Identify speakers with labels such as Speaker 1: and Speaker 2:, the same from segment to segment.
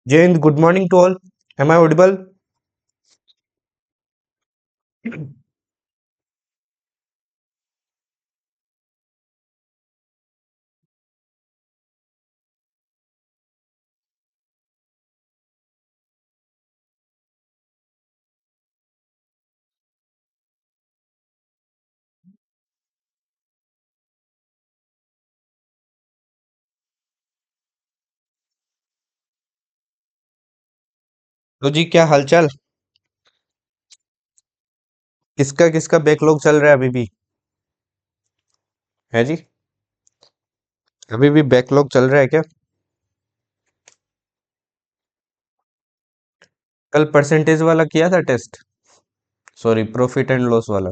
Speaker 1: Jayant, good morning to all. Am I audible? तो जी क्या हालचाल? किसका किसका बैकलॉग चल रहा है अभी भी? है जी? अभी भी बैकलॉग चल रहा है क्या? कल परसेंटेज वाला किया था test? Sorry, profit and loss वाला।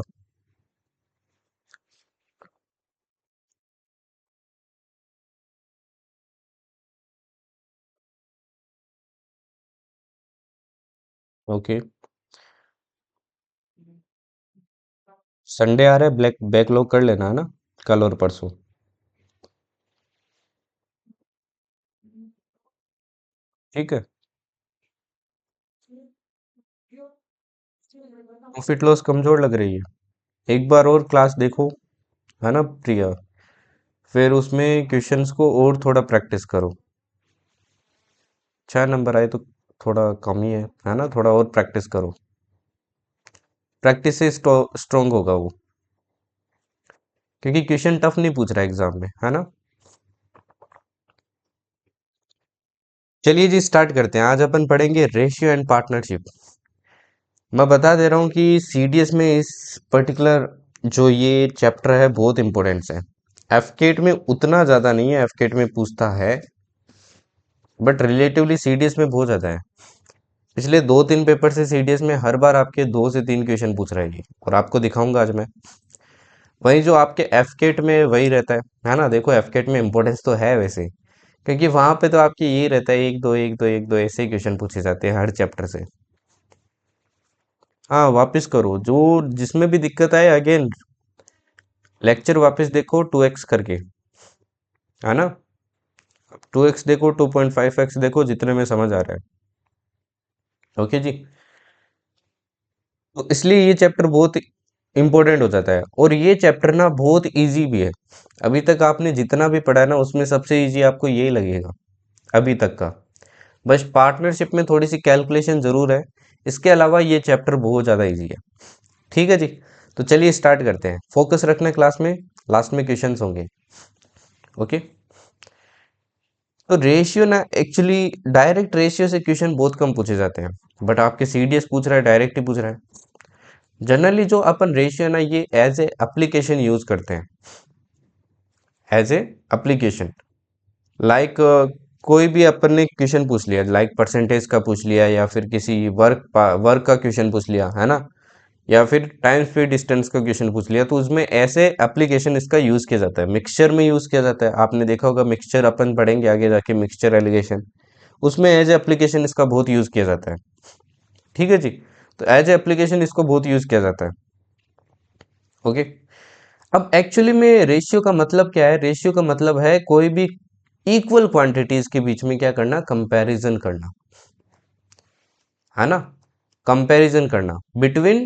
Speaker 1: ओके। संडे आ रहा है, ब्लैक बैकलॉग कर लेना है ना, कल और परसों। ठीक है। प्रॉफिट लॉस कमजोर लग रही है, एक बार और क्लास देखो, है ना प्रिया? फिर उसमें क्वेश्चंस को और थोड़ा प्रैक्टिस करो। 6 नंबर आए तो थोड़ा कम ही है ना? थोड़ा और प्रैक्टिस करो। प्रैक्टिस से स्ट्रोंग होगा वो, क्योंकि क्वेश्चन टफ नहीं पूछ रहा है एग्जाम में, है ना? चलिए जी, स्टार्ट करते हैं। आज अपन पढ़ेंगे रेशियो एंड पार्टनरशिप। मैं बता दे रहा हूँ कि सीडीएस में इस पर्टिकुलर जो ये चैप्टर है बहुत इंपॉर्टेंट है। एफकेट में उतना ज़्यादा नहीं है, एफकेट में पूछता है, बट रिलेटिवली सीडीएस में बहुत ज़्यादा है। पिछले 2-3 पेपर से सीडीएस में हर बार आपके 2 से 3 क्वेश्चन पूछ रहा है ये, और आपको दिखाऊंगा आज मैं। वही जो आपके एफकेट में वही रहता है ना? देखो, एफकेट में इंपॉर्टेंस तो है वैसे, क्योंकि वहां पे तो आपकी यही रहता है, एक दो एक दो एक दो ऐसे ही क्वेश्चन पूछे जाते हैं हर चैप्टर से। हाँ, वापस करो, जो जिसमें भी दिक्कत आए अगेन लेक्चर वापस देखो 2x करके, है ना? 2x देखो, 2.5x देखो, जितने में समझ आ रहा है। ओके जी। तो इसलिए ये चैप्टर बहुत इंपॉर्टेंट हो जाता है, और ये चैप्टर ना बहुत इजी भी है। अभी तक आपने जितना भी पढ़ा है ना, उसमें सबसे इजी आपको यही लगेगा अभी तक का। बस पार्टनरशिप में थोड़ी सी कैलकुलेशन जरूर है, इसके अलावा ये चैप्टर बहुत ज़्यादा इजी है। ठीक है जी। तो चलिए स्टार्ट करते हैं। फोकस रखना क्लास में, लास्ट में क्वेश्चंस होंगे। ओके। तो रेशियो ना, एक्चुअली डायरेक्ट रेशियो से क्वेश्चन बहुत कम पूछे जाते हैं, बट आपके सीडीएस पूछ रहा है, डायरेक्ट ही पूछ रहा है। जनरली जो अपन रेशियो ना, ये एज ए एप्लीकेशन यूज करते हैं, एज ए एप्लीकेशन। लाइक कोई भी अपन ने क्वेश्चन पूछ लिया, लाइक परसेंटेज का पूछ लिया, या फिर किसी वर्क वर्क का क्वेश्चन पूछ लिया, है ना? या फिर टाइम स्पीड डिस्टेंस का क्वेश्चन पूछ लिया, तो उसमें ऐसे एप्लीकेशन इसका यूज किया जाता है। मिक्सचर में यूज किया जाता है, आपने देखा होगा मिक्सचर, अपन पढ़ेंगे आगे जाके मिक्सचर एलिगेशन, उसमें एज एप्लीकेशन इसका बहुत यूज किया जाता है। ठीक है जी। तो एज एप्लीकेशन इसको बहुत यूज किया जाता है। ओके। अब एक्चुअली में रेशियो का मतलब क्या है? रेशियो का मतलब है कोई भी इक्वल क्वांटिटीज के बीच में क्या करना, कंपैरिजन करना, है ना? कंपैरिजन करना between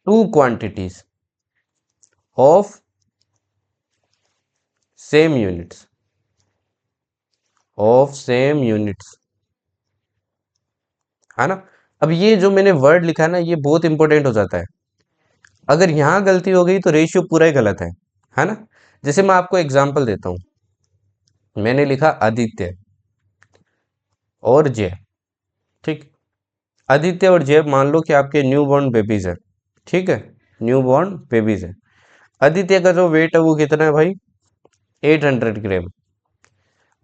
Speaker 1: two quantities of same units, of same units, है ना? अब ये जो मैंने वर्ड लिखा है ना, ये बहुत इंपॉर्टेंट हो जाता है। अगर यहां गलती हो गई तो रेशियो पूरा ही गलत है ना? जैसे मैं आपको एग्जांपल देता हूं। मैंने लिखा आदित्य और जय। ठीक। आदित्य और जय मान लो कि आपके न्यू बॉर्न बेबीज है। ठीक है, न्यू बॉर्न बेबीज है। आदित्य का जो वेट है वो कितना है भाई? 800 ग्राम।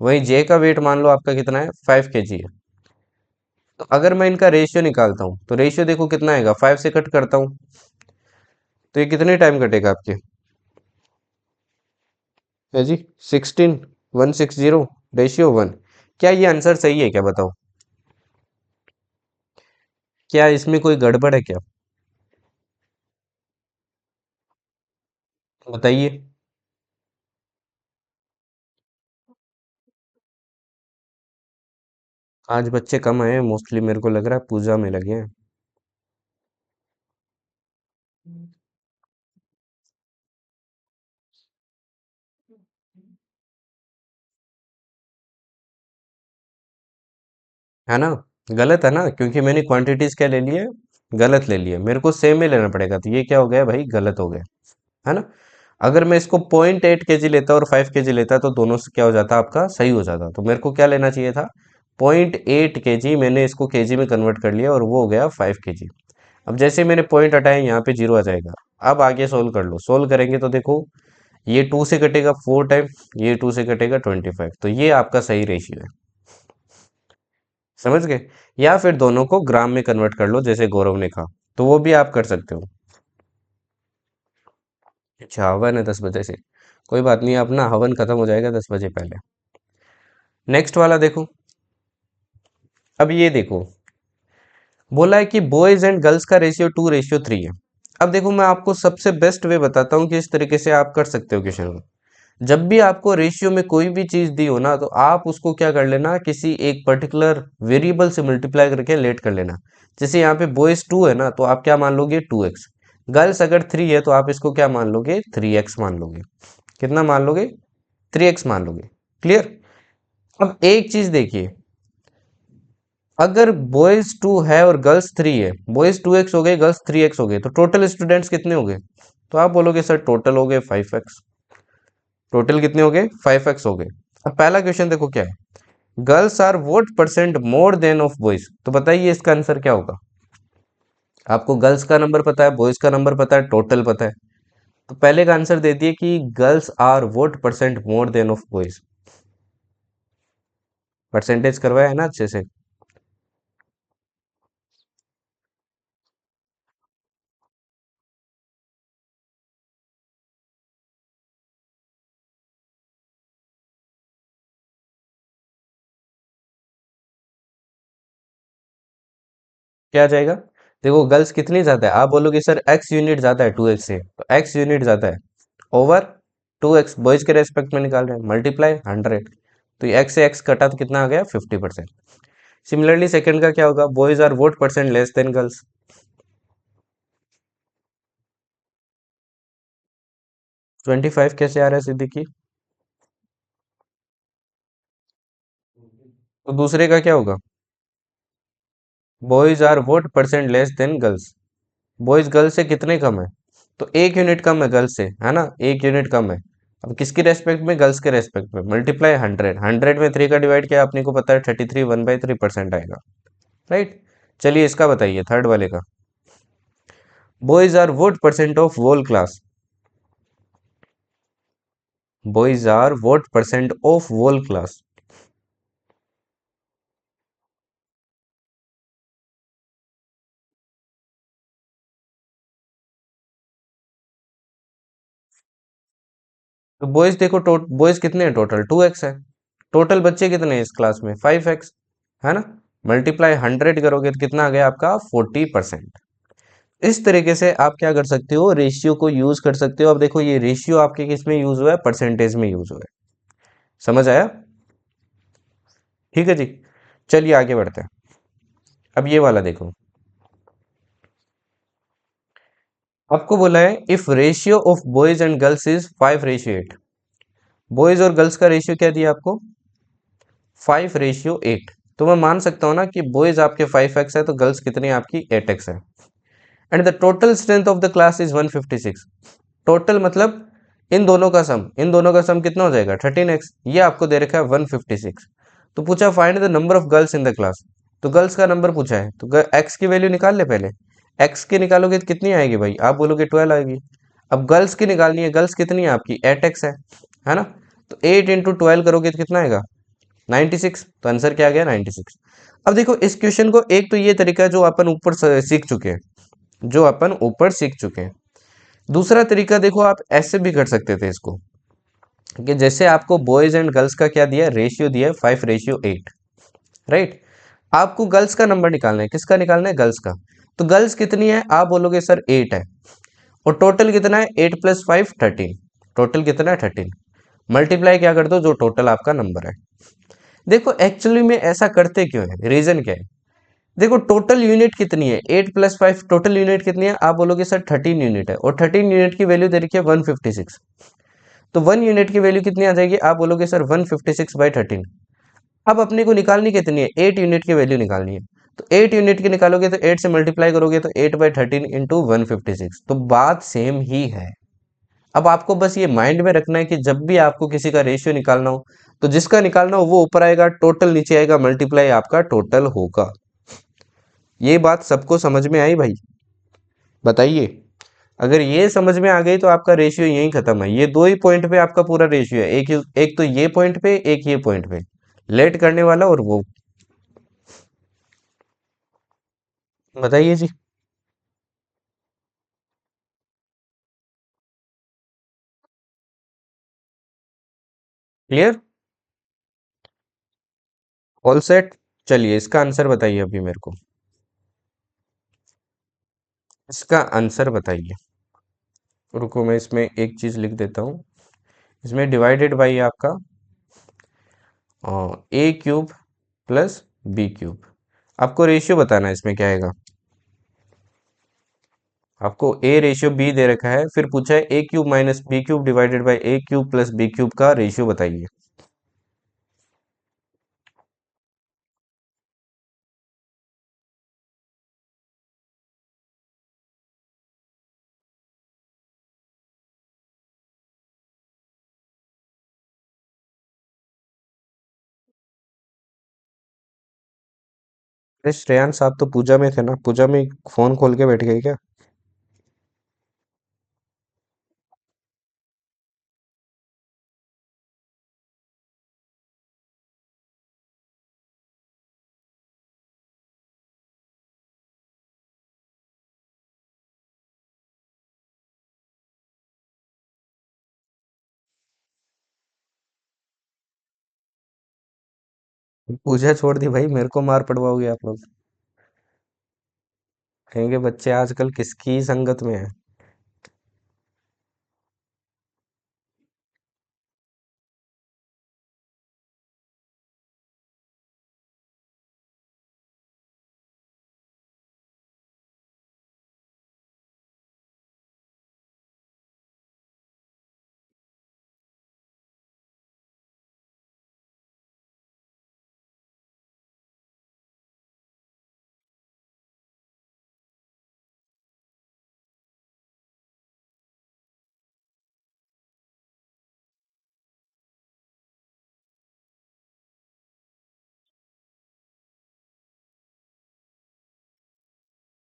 Speaker 1: वहीं जय का वेट मान लो आपका कितना है? 5 kg है। तो अगर मैं इनका रेशियो निकालता हूँ तो रेशियो देखो कितना आएगा, 5 से कट करता हूँ तो ये कितने टाइम कटेगा आपके? है जी 16:160 रेशियो 1। क्या ये आंसर सही है क्या, बताओ? क्या इसमें कोई गड़बड़ है क्या? बताइए। आज बच्चे कम आए हैं मोस्टली, मेरे को लग रहा है पूजा में लगे हैं। है ना? गलत है ना, क्योंकि मैंने क्वांटिटीज क्या ले ली है? गलत ले ली है। मेरे को सेम में लेना पड़ेगा, तो ये क्या हो गया भाई? गलत हो गया। है ना? अगर मैं इसको 0.8 kg लेता और 5 kg लेता तो दोनों से क्या हो जाता? आपका सही हो जाता। तो मेरे को क्या लेना चाहिए था? 0.8 kg। मैंने इसको केजी में कन्वर्ट कर लिया और वो हो गया 5 kg। अब जैसे मैंने पॉइंट हटाए यहाँ पे जीरो आ जाएगा। अब आगे सोल्व कर लो। सोल्व करेंगे तो देखो, ये 2 से कटेगा 4 टाइम, ये 2 से कटेगा 25। तो ये आपका सही रेशियो है। समझ गए? या फिर दोनों को ग्राम में कन्वर्ट कर लो जैसे गौरव ने कहा, तो वो भी आप कर सकते हो। अच्छा, हवन है 10 बजे से। कोई बात नहीं, अपना हवन खत्म हो जाएगा 10 बजे पहले। नेक्स्ट वाला देखो। अब ये देखो, बोला है कि बॉयज एंड गर्ल्स का रेशियो 2:3 है। अब देखो, मैं आपको सबसे बेस्ट वे बताता हूँ कि इस तरीके से आप कर सकते हो क्वेश्चन को। जब भी आपको रेशियो में कोई भी चीज दी हो ना, तो आप उसको क्या कर लेना, किसी एक पर्टिकुलर वेरिएबल से मल्टीप्लाई करके लेट कर लेना। जैसे यहाँ पे बॉयज 2 है ना, तो आप क्या मान लोगे? 2x। गर्ल्स अगर 3 है तो आप इसको क्या मान लोगे? 3x मान लोगे। कितना मान लोगे? 3x मान लोगे। क्लियर? अब एक चीज देखिए, अगर बॉयज 2 है और गर्ल्स 3 है, बॉयज 2x हो गए, गर्ल्स 3x हो गए, तो टोटल स्टूडेंट्स कितने हो गए? तो आप बोलोगे सर टोटल हो गए 5x। टोटल कितने हो गए? 5x हो गए। अब पहला क्वेश्चन देखो क्या है, girls are what percent more than of boys. तो बताइए इसका आंसर क्या होगा? आपको गर्ल्स का नंबर पता है, बॉयज का नंबर पता है, टोटल पता है। तो पहले का आंसर दे दिए कि girls are what percent more than of boys. Percentage करवाया है ना अच्छे से? क्या आ जाएगा? देखो, गर्ल्स कितनी ज्यादा है, आप बोलोगे सर x यूनिट ज्यादा है 2x से, तो x यूनिट ज्यादा है ओवर 2x। बॉयज के रेस्पेक्ट में निकाल रहे हैं, मल्टीप्लाई 100। तो ये x से x कटा तो कितना आ गया? 50%। सिमिलरली सेकंड का क्या होगा? Boys are what percent less than girls. 25 कैसे आ रहा है सिद्दीकी? तो दूसरे का क्या होगा? Boys are what percent less than girls. Boys girls से कितने कम है? तो 1 यूनिट कम है गर्ल्स से, है ना? 1 यूनिट कम है। अब किसके रेस्पेक्ट में? गर्ल्स के रेस्पेक्ट में। मल्टीप्लाई 100। 100 में 3 का डिवाइड किया, अपने को पता है 33 1/3% आएगा। राइट? चलिए इसका बताइए, थर्ड वाले का। Boys are what percent of whole class. Boys are what percent of whole class. तो बॉयज देखो, बॉयज कितने हैं टोटल? 2x है। टोटल बच्चे कितने हैं इस क्लास में? 5x। है ना? मल्टीप्लाई 100 करोगे तो कितना आ गया आपका? 40%। इस तरीके से आप क्या कर सकते हो? रेशियो को यूज कर सकते हो। अब देखो, ये रेशियो आपके किस में यूज हुआ है? परसेंटेज में यूज हुआ है। समझ आया? ठीक है जी। चलिए आगे बढ़ते हैं। अब ये वाला देखो, आपको बोला है if ratio of boys and girls is 5:8। Boys और गर्ल्स का रेशियो क्या दिया आपको? 5:8। तो मैं मान सकता हूं ना कि बॉयज आपके 5x है तो गर्ल्स कितनी है आपकी? 8x है। And the total strength of the class is 156। Total मतलब इन दोनों का सम कितना हो जाएगा 13x। ये आपको दे रखा है 156। तो पूछा find the number of girls in the class. तो गर्ल्स का नंबर पूछा है तो एक्स की वैल्यू निकाल ले पहले। एक्स की निकालोगे तो कितनी आएगी भाई, आप बोलोगे 12 आएगी। अब गर्ल्स की निकालनी है, गर्ल्स कितनी है आपकी 8x है ना। तो 8 × 12 करोगे तो कितना आएगा 96। तो आंसर क्या आ गया 96। अब देखो इस क्वेश्चन को, एक तो ये तरीका है जो अपन ऊपर सीख चुके हैं, जो अपन ऊपर सीख चुके हैं। दूसरा तरीका देखो, आप ऐसे भी कर सकते थे इसको, कि जैसे आपको बॉयज एंड गर्ल्स का क्या दिया, रेशियो दिया है 5:8, राइट। आपको गर्ल्स का नंबर निकालना है, किसका निकालना है, गर्ल्स का। तो गर्ल्स कितनी है, आप बोलोगे सर 8 है। और टोटल कितना है, 8 + 5 13। टोटल कितना है 13। मल्टीप्लाई क्या कर दो, जो टोटल आपका नंबर है। देखो एक्चुअली में ऐसा करते क्यों है, रीजन क्या है। देखो टोटल यूनिट कितनी है, 8 + 5 टोटल यूनिट कितनी है, आप बोलोगे सर 13 यूनिट है। और 13 यूनिट की वैल्यू दे रखी है 156। तो 1 यूनिट की वैल्यू कितनी आ जाएगी, आप बोलोगे सर 156/13। अब अपने को निकालनी कितनी है, 8 यूनिट की वैल्यू निकालनी है। तो 8 यूनिट की निकालोगे तो 8 से मल्टीप्लाई करोगे तो 8/13 इंटू 156। तो बात सेम ही है। अब आपको बस ये माइंड में रखना है कि जब भी आपको किसी का रेशियो निकालना हो, तो जिसका निकालना हो वो ऊपर आएगा, टोटल नीचे आएगा, मल्टीप्लाई आपका टोटल होगा। ये बात सबको समझ में आई भाई, बताइए। अगर ये समझ में आ गई तो आपका रेशियो यहीं खत्म है। ये दो ही पॉइंट पे आपका पूरा रेशियो है, एक तो ये पॉइंट पे, एक ये पॉइंट पे, लेट करने वाला और वो। बताइए जी। Clear, all set. चलिए इसका आंसर बताइए अभी मेरे को, इसका आंसर बताइए। रुको मैं इसमें एक चीज लिख देता हूँ। इसमें डिवाइडेड बाई आपका a³ + b³। आपको रेशियो बताना है, इसमें क्या आएगा। आपको a/b दे रखा है, फिर पूछा है a³ - b³ divided by a³ + b³ का रेशियो बताइए। अरे श्रेयांश, आप तो पूजा में थे ना, पूजा में फोन खोल के बैठ गए क्या। पूजा छोड़ दी भाई, मेरे को मार पड़वाओगे आप लोग। कहेंगे बच्चे आजकल किसकी संगत में है।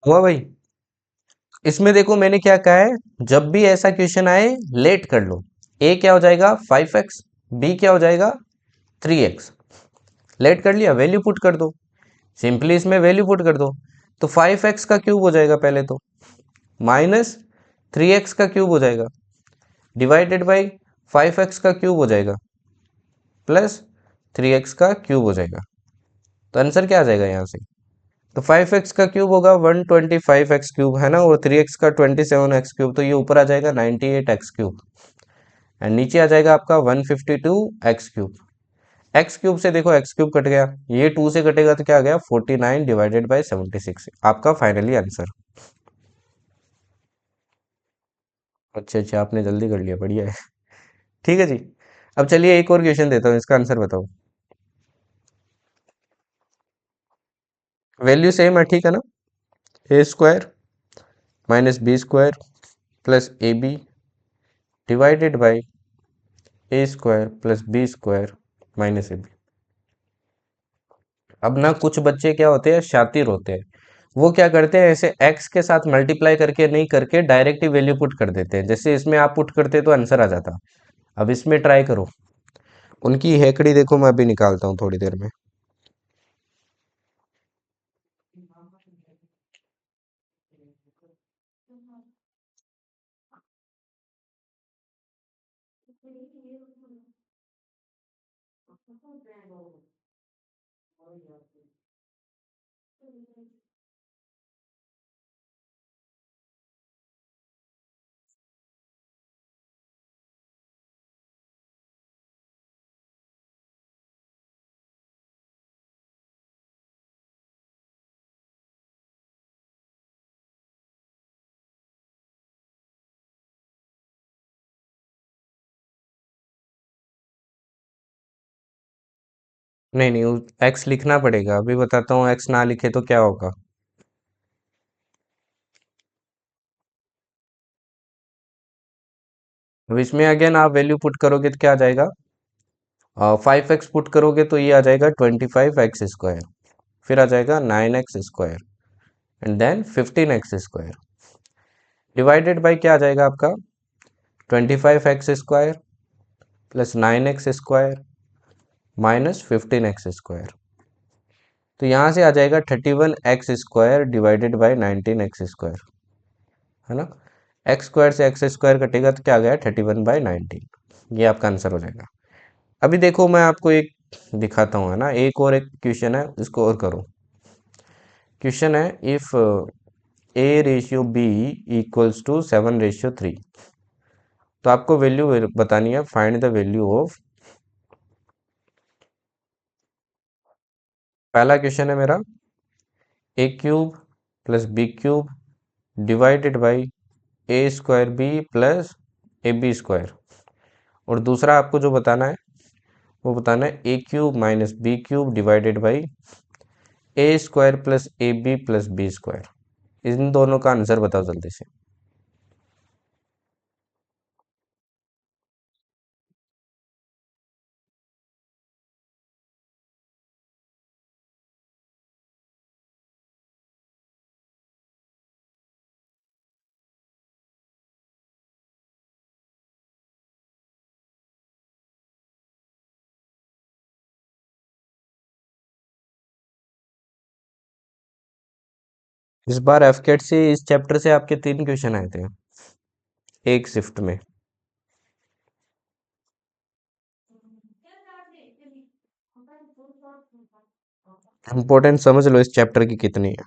Speaker 1: हुआ भाई। इसमें देखो मैंने क्या कहा है, जब भी ऐसा क्वेश्चन आए लेट कर लो। ए क्या हो जाएगा 5x, बी क्या हो जाएगा 3x। लेट कर लिया, वैल्यू पुट कर दो। सिंपली इसमें वैल्यू पुट कर दो। तो 5x का क्यूब हो जाएगा पहले तो, माइनस 3x का क्यूब हो जाएगा, डिवाइडेड बाई 5x का क्यूब हो जाएगा, प्लस 3x का क्यूब हो जाएगा। तो आंसर क्या आ जाएगा यहाँ से। तो 5x का क्यूब होगा 125x³ है ना, और 3x का 27x³। तो ये ऊपर आ जाएगा 98x³ एंड नीचे आ जाएगा आपका 152x³। x³ से देखो x³ कट गया, ये 2 से कटेगा तो क्या आ गया 49 डिवाइडेड बाई 76। आपका फाइनली आंसर। अच्छा अच्छा, आपने जल्दी कर लिया, बढ़िया है। ठीक है जी। अब चलिए एक और क्वेश्चन देता हूँ, इसका आंसर बताओ। वैल्यू सेम है, ठीक है ना। a² - b² + ab divided by A square plus B square minus A B. अब ना कुछ बच्चे क्या होते हैं, शातिर होते हैं। वो क्या करते हैं, ऐसे एक्स के साथ मल्टीप्लाई करके नहीं करके डायरेक्ट ही वैल्यू पुट कर देते हैं। जैसे इसमें आप पुट करते तो आंसर आ जाता। अब इसमें ट्राई करो। उनकी हेकड़ी देखो, मैं अभी निकालता हूँ थोड़ी देर में। नहीं नहीं, एक्स लिखना पड़ेगा। अभी बताता हूँ, एक्स ना लिखे तो क्या होगा। अब इसमें अगेन आप वैल्यू पुट करोगे तो क्या आ जाएगा, 5x पुट करोगे तो ये आ जाएगा 25x स्क्वायर। फिर आ जाएगा 9x square and then 15x square. Divided by क्या आ जाएगा आपका, 25x square plus 9x square minus 15x square. तो यहाँ से आ जाएगा 31x square divided by 19x square, है ना। एक्स स्क्वायर से एक्स स्क्वायर कटेगा तो क्या आ गया, 31/19। ये आपका आंसर हो जाएगा। अभी देखो मैं आपको एक दिखाता हूँ, है ना। एक और एक क्वेश्चन है, इसको और करो। क्वेश्चन है, इफ A/B = 7/3। तो आपको वैल्यू बतानी है, फाइंड द वैल्यू ऑफ। पहला क्वेश्चन है मेरा, A³ plus B³ divided by A²B plus AB²। और दूसरा आपको जो बताना है, वो बताना है A³ minus B³ divided by A² plus AB plus B²। इन दोनों का आंसर बताओ जल्दी से। इस बार एफकेट से, इस चैप्टर से आपके 3 क्वेश्चन आए थे एक शिफ्ट में। इंपॉर्टेंट समझ लो इस चैप्टर की कितनी है।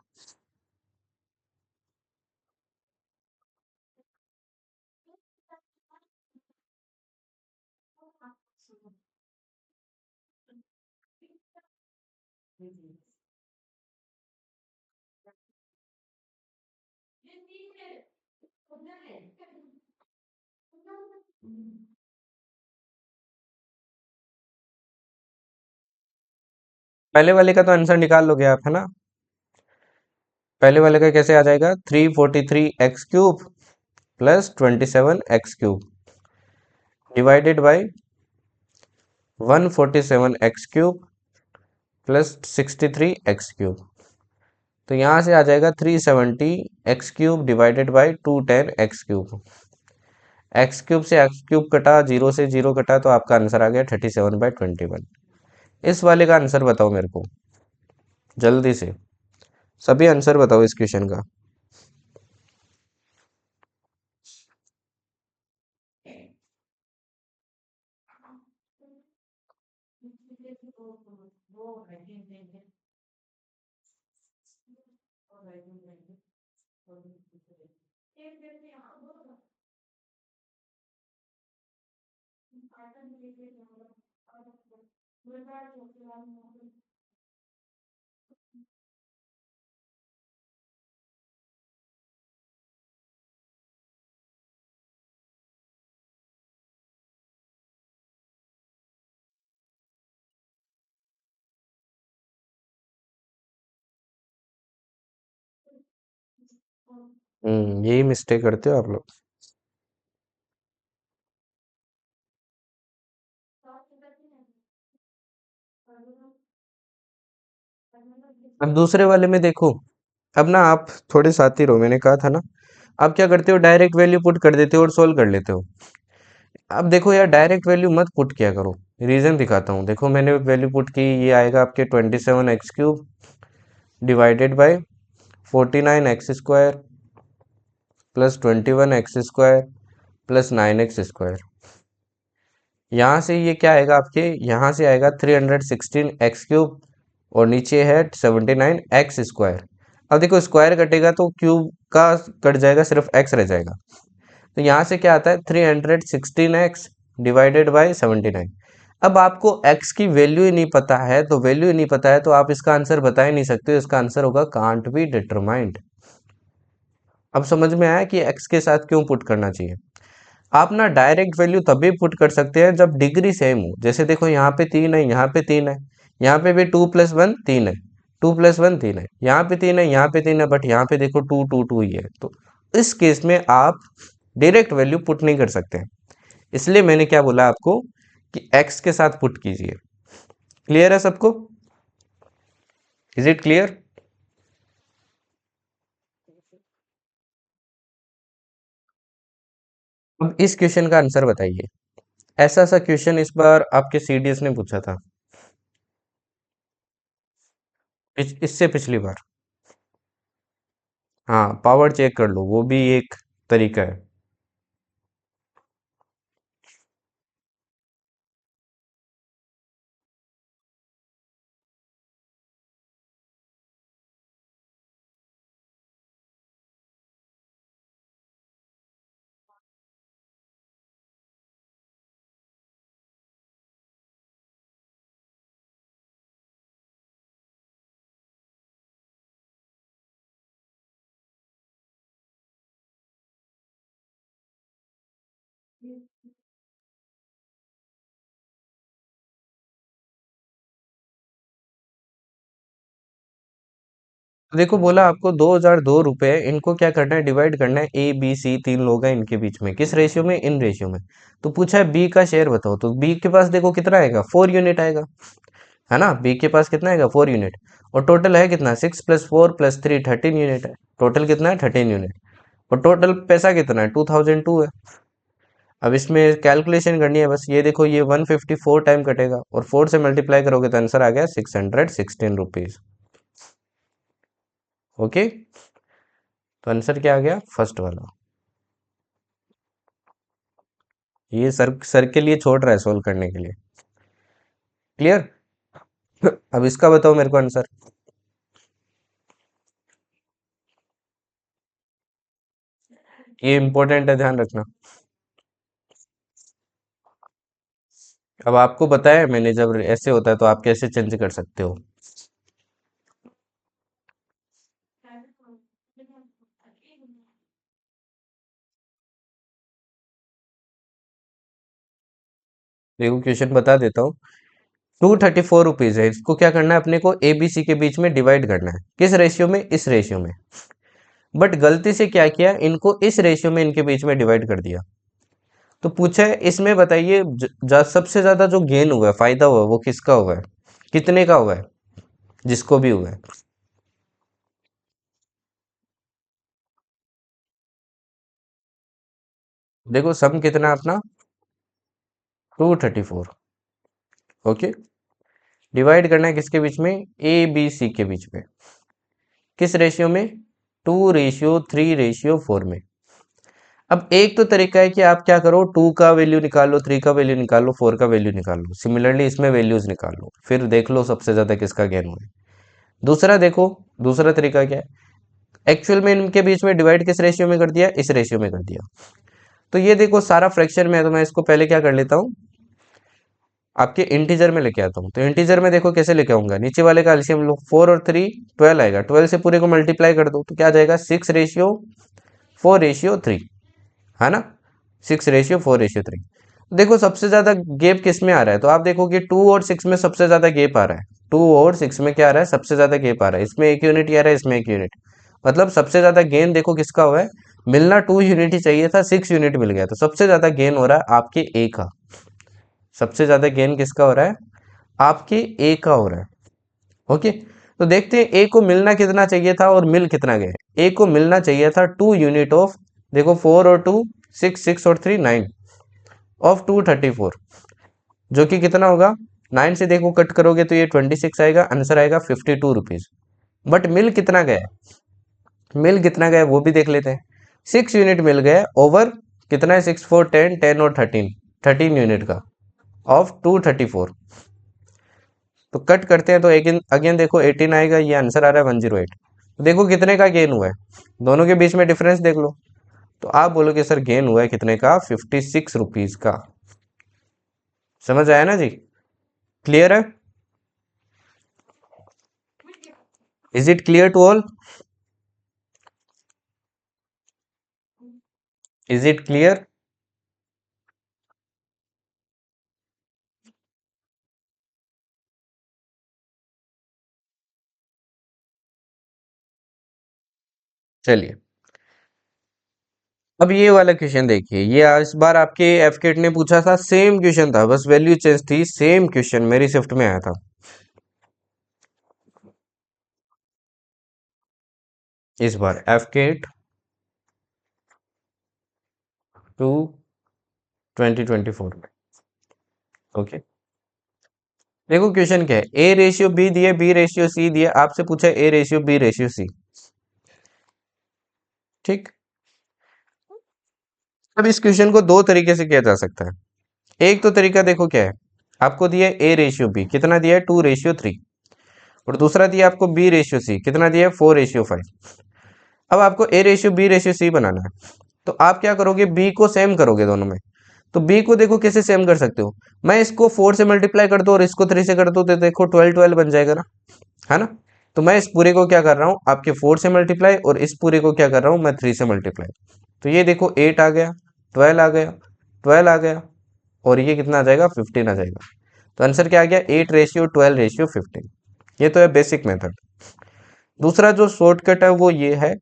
Speaker 1: पहले वाले का तो आंसर निकाल लोगे आप, है ना। पहले वाले का कैसे आ जाएगा, 343x³ plus 27x³ divided by 147x³ plus 63x³। तो यहाँ से आ जाएगा 370x³ divided by 210x³। x³ से x³ कटा, जीरो से जीरो कटा, तो आपका आंसर आ गया 37/21। इस वाले का आंसर बताओ मेरे को जल्दी से। सभी आंसर बताओ इस क्वेश्चन का। यही मिस्टेक करते हो आप लोग। अब दूसरे वाले में देखो, अब ना आप थोड़े साथी रहो, मैंने कहा था ना, आप क्या करते हो, डायरेक्ट वैल्यू पुट कर देते हो और सोल्व कर लेते हो। अब देखो यार, डायरेक्ट वैल्यू मत पुट किया करो। रीजन दिखाता हूँ, देखो मैंने वैल्यू पुट की, ये आएगा आपके 27x³ divided by 49x² plus 21x² plus 9x²। यहाँ से ये क्या आएगा आपके, यहाँ से आएगा 316x³ और नीचे है 79x²। अब देखो स्क्वायर कटेगा तो क्यूब का कट जाएगा, सिर्फ x रह जाएगा। तो यहाँ से क्या आता है, 316x डिवाइडेड बाई 79। अब आपको x की वैल्यू ही नहीं पता है, तो वैल्यू ही नहीं पता है तो आप इसका आंसर बता ही नहीं सकते हो। इसका आंसर होगा कांट बी डिटरमाइंड। अब समझ में आया कि x के साथ क्यों पुट करना चाहिए। आप ना डायरेक्ट वैल्यू तभी पुट कर सकते हैं जब डिग्री सेम हो। जैसे देखो यहाँ पे 3 है, यहाँ पे 3 है, यहाँ पे भी 2+1 3 है, 2+1 3 है, यहाँ पे 3 है, यहाँ पे 3 है, बट यहाँ पे देखो 2 2 2 ही है। तो इस केस में आप डायरेक्ट वैल्यू पुट नहीं कर सकते। इसलिए मैंने क्या बोला आपको कि x के साथ पुट कीजिए। क्लियर है सबको? Is it clear? अब इस क्वेश्चन का आंसर बताइए। ऐसा सा क्वेश्चन इस बार आपके सीडीएस ने पूछा था, इससे पिछली बार। हाँ, पावर चेक कर लो, वो भी एक तरीका है। तो देखो बोला आपको 2002 रुपए, इनको क्या करना है, डिवाइड करना है। ए बी सी तीन लोग हैं, इनके बीच में किस रेशियो में, इन रेशियो में। तो पूछा है बी का शेयर बताओ, तो बी के पास देखो कितना आएगा, 4 यूनिट आएगा, है ना। बी के पास कितना आएगा, 4 यूनिट। और टोटल है कितना, 6+4+3 13 यूनिट है। टोटल कितना है, 13 यूनिट। और टोटल पैसा कितना है, 2002 है। अब इसमें कैलकुलेशन करनी है बस, ये देखो ये 154 टाइम कटेगा और 4 से मल्टीप्लाई करोगे तो आंसर आ गया 616 रुपीज। ओके, तो आंसर क्या आ गया, फर्स्ट वाला। ये सर सर के लिए छोड़ रहा है सोल्व करने के लिए। क्लियर? अब इसका बताओ मेरे को आंसर। ये इंपॉर्टेंट है, ध्यान रखना। अब आपको बताया मैंने, जब ऐसे होता है तो आप कैसे चेंज कर सकते हो। देखो क्वेश्चन बता देता हूँ। 234 रुपीज है, इसको क्या करना है अपने को, ए बी सी के बीच में डिवाइड करना है। किस रेशियो में, इस रेशियो में। बट गलती से क्या किया, इनको इस रेशियो में इनके बीच में डिवाइड कर दिया। तो पूछा है इसमें बताइए, सबसे ज्यादा जो गेन हुआ है, फायदा हुआ है, वो किसका हुआ है, कितने का हुआ है, जिसको भी हुआ है। देखो सम कितना है अपना, 234। ओके, डिवाइड करना है किसके बीच में, ए बी सी के बीच में। किस रेशियो में, 2:3:4 में। अब एक तो तरीका है कि आप क्या करो, 2 का वैल्यू निकालो, 3 का वैल्यू निकालो, 4 का वैल्यू निकालो, सिमिलरली इसमें वैल्यूज निकालो, फिर देख लो सबसे ज्यादा किसका गेन हुआ है। दूसरा देखो, दूसरा तरीका क्या है, एक्चुअल में इनके बीच में डिवाइड किस रेशियो में कर दिया, इस रेशियो में कर दिया। तो ये देखो सारा फ्रैक्शन में है, तो मैं इसको पहले क्या कर लेता हूँ, आपके इंटीजर में लेके आता हूँ। तो इंटीजर में देखो कैसे लेके आऊंगा, नीचे वाले का एलसीएम लो, 4 और 3 12 आएगा, 12 से पूरे को मल्टीप्लाई कर दो तो क्या आ जाएगा, 6:4:3, है ना। 6:4:3। देखो सबसे ज्यादा गैप किस में आ रहा है, तो आप देखो कि 2 और 6 में सबसे ज्यादा गैप आ रहा है। 2 और 6 में क्या आ रहा है, सबसे ज्यादा गैप आ रहा है। इसमें 1 यूनिट आ रहा है, इसमें 1 यूनिट। मतलब सबसे ज्यादा गेन देखो किसका हुआ है, मिलना 2 यूनिट ही चाहिए था, 6 यूनिट मिल गया। तो सबसे ज्यादा गेन हो रहा है आपके ए का। सबसे ज्यादा गेन किसका हो रहा है, आपके ए का हो रहा है। ओके, तो देखते हैं ए को मिलना कितना चाहिए था और मिल कितना गया। ए को मिलना चाहिए था 2 यूनिट ऑफ, देखो 4 और 2 6, 6 और 3 9 ऑफ 234, जो कि कितना होगा, 9 से देखो कट करोगे तो ये 26 आएगा, आंसर आएगा 52 रुपीज। बट मिल कितना गया, मिल कितना गया वो भी देख लेते हैं। 6 यूनिट मिल गया ओवर, कितना है, 6 4 10 10 और 13 यूनिट का ऑफ 234। तो कट करते हैं तो अगेन अगेन देखो 18 आएगा, ये आंसर आ रहा है 108। तो देखो कितने का गेन हुआ है, दोनों के बीच में डिफरेंस देख लो। तो आप बोलोगे सर गेन हुआ है कितने का, 56 रुपीज का। समझ आया ना जी, क्लियर है, is it clear to all, is it clear. चलिए, अब ये वाला क्वेश्चन देखिए, ये इस बार आपके एफकेट ने पूछा था, सेम क्वेश्चन था, बस वैल्यू चेंज थी, सेम क्वेश्चन मेरी शिफ्ट में आया था। इस बार एफकेट टू 2024 में। ओके, देखो क्वेश्चन क्या है, ए रेशियो बी दिए, बी रेशियो सी दिए, आपसे पूछा A ratio B ratio C. ठीक, अब इस क्वेश्चन को दो तरीके से किया जा सकता है। एक तो तरीका देखो क्या है, आपको दिया ए रेशियो बी, कितना दिया है, 2:3, और दूसरा दिया आपको बी रेशियो सी, कितना दिया है, 4:5। अब आपको A ratio B ratio C बनाना है, तो आप क्या करोगे, बी को सेम करोगे दोनों में। तो बी को देखो कैसे सेम कर सकते हो, मैं इसको 4 से मल्टीप्लाई कर दूं और इसको 3 से कर दूं, तो देखो 12 12 बन जाएगा ना, है ना। तो मैं इस पूरे को क्या कर रहा हूँ, आपके 4 से मल्टीप्लाई, और इस पूरे को क्या कर रहा हूँ मैं, 3 से मल्टीप्लाई। तो ये देखो 8 आ गया, 12 आ गया, 12 आ गया, और ये कितना आ जाएगा, 15 आ जाएगा। तो आंसर क्या आ गया, 8:12:15। ये तो है बेसिक मेथड। दूसरा जो शॉर्टकट है वो ये है,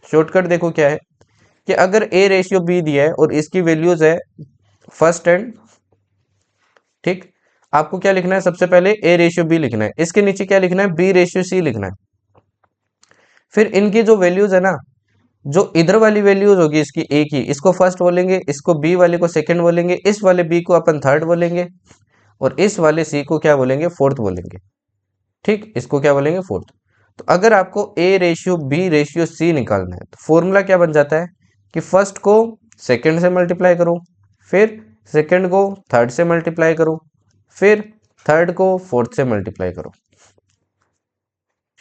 Speaker 1: शॉर्टकट देखो क्या है, कि अगर ए रेशियो बी दिया है और इसकी वैल्यूज है फर्स्ट एंड, ठीक, आपको क्या लिखना है, सबसे पहले ए रेशियो बी लिखना है, इसके नीचे क्या लिखना है, बी रेशियो सी लिखना है। फिर इनकी जो वैल्यूज है ना, जो इधर वाली वैल्यूज होगी इसकी ए की, इसको फर्स्ट बोलेंगे, इसको बी वाले को सेकंड बोलेंगे, इस वाले बी को अपन थर्ड बोलेंगे, और इस वाले सी को क्या बोलेंगे, फोर्थ बोलेंगे। ठीक, इसको क्या बोलेंगे, फोर्थ। तो अगर आपको A ratio B ratio C निकालना है, तो फॉर्मूला क्या बन जाता है, कि फर्स्ट को सेकंड से मल्टीप्लाई करो, फिर सेकंड को थर्ड से मल्टीप्लाई करो, फिर थर्ड को फोर्थ से मल्टीप्लाई करो।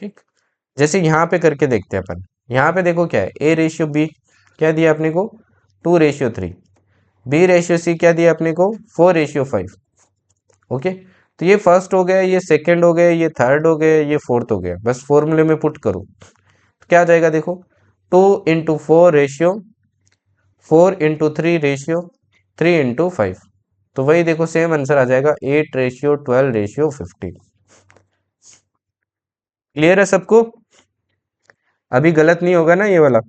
Speaker 1: ठीक, जैसे यहाँ पे करके देखते हैं अपन। यहाँ पे देखो क्या है, ए रेशियो बी क्या दिया अपने को, 2:3, बी रेशियो सी क्या दिया अपने को, 4:5। ओके, तो ये फर्स्ट हो गया, ये सेकंड हो गया, ये थर्ड हो गया, ये फोर्थ हो गया, बस फॉर्मूले में पुट करो तो क्या आ जाएगा, देखो 2 into 4 ratio 4 into 3 ratio 3 into 5। तो वही देखो सेम आंसर आ जाएगा, 8:12:15। क्लियर है सबको, अभी गलत नहीं होगा ना ये वाला,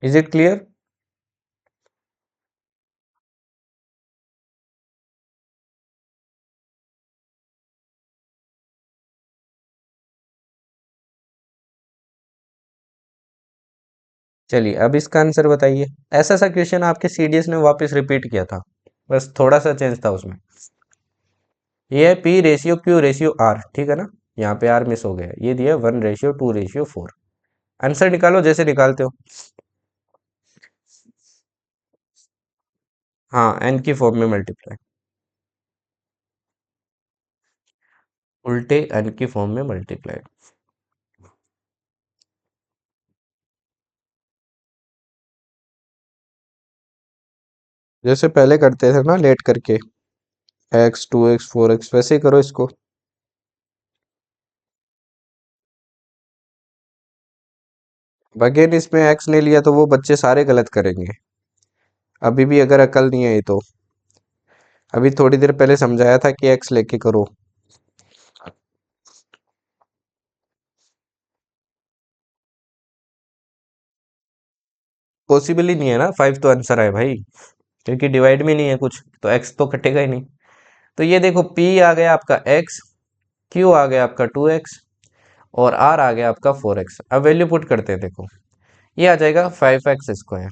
Speaker 1: इज इट क्लियर। चलिए अब इसका आंसर बताइए। ऐसा सा क्वेश्चन आपके सीडीएस ने वापस रिपीट किया था, बस थोड़ा सा चेंज था उसमें। ये है P ratio Q ratio R, ठीक है ना, यहाँ पे आर मिस हो गया, ये दिया 1:2:4। आंसर निकालो जैसे निकालते हो। हाँ, एन की फॉर्म में मल्टीप्लाई, उल्टे एन की फॉर्म में मल्टीप्लाई। जैसे पहले करते थे ना लेट करके, x 2x 4x, वैसे ही करो इसको। अगेन इसमें x नहीं लिया तो वो बच्चे सारे गलत करेंगे, अभी भी अगर अकल नहीं आई तो। अभी थोड़ी देर पहले समझाया था कि x लेके करो। पॉसिबल ही नहीं है ना, 5 तो आंसर है भाई। क्योंकि डिवाइड में नहीं है कुछ, तो एक्स तो कटेगा ही नहीं। तो ये देखो पी आ गया आपका एक्स, क्यू आ गया आपका 2x, और आर आ गया आपका 4x। अब वैल्यू पुट करते हैं, देखो ये आ जाएगा 5x²,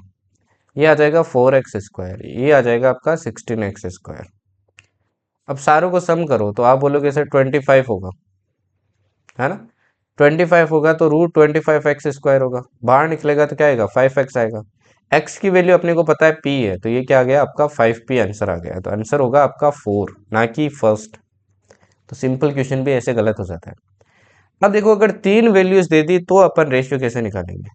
Speaker 1: ये आ जाएगा 4x², ये आ जाएगा आपका 16x²। अब सारों को सम करो तो आप बोलोगे सर 25 होगा, है ना। 25 होगा तो √25x² होगा, बाहर निकलेगा तो क्या आएगा 5x आएगा। x की वैल्यू अपने को पता है p है, तो ये क्या आ गया आपका 5p आंसर आ गया। तो आंसर होगा आपका 4, ना कि फर्स्ट। तो सिंपल क्वेश्चन भी ऐसे गलत हो जाता है। अब देखो अगर तीन वैल्यूज दे दी तो अपन रेशियो कैसे निकालेंगे।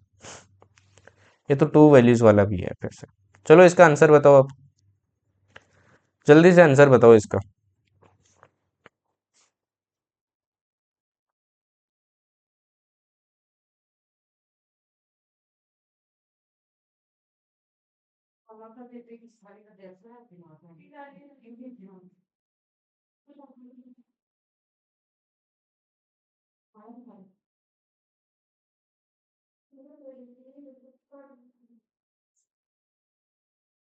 Speaker 1: ये तो टू वैल्यूज वाला भी है फिर से। चलो इसका आंसर बताओ अब, जल्दी से आंसर बताओ इसका।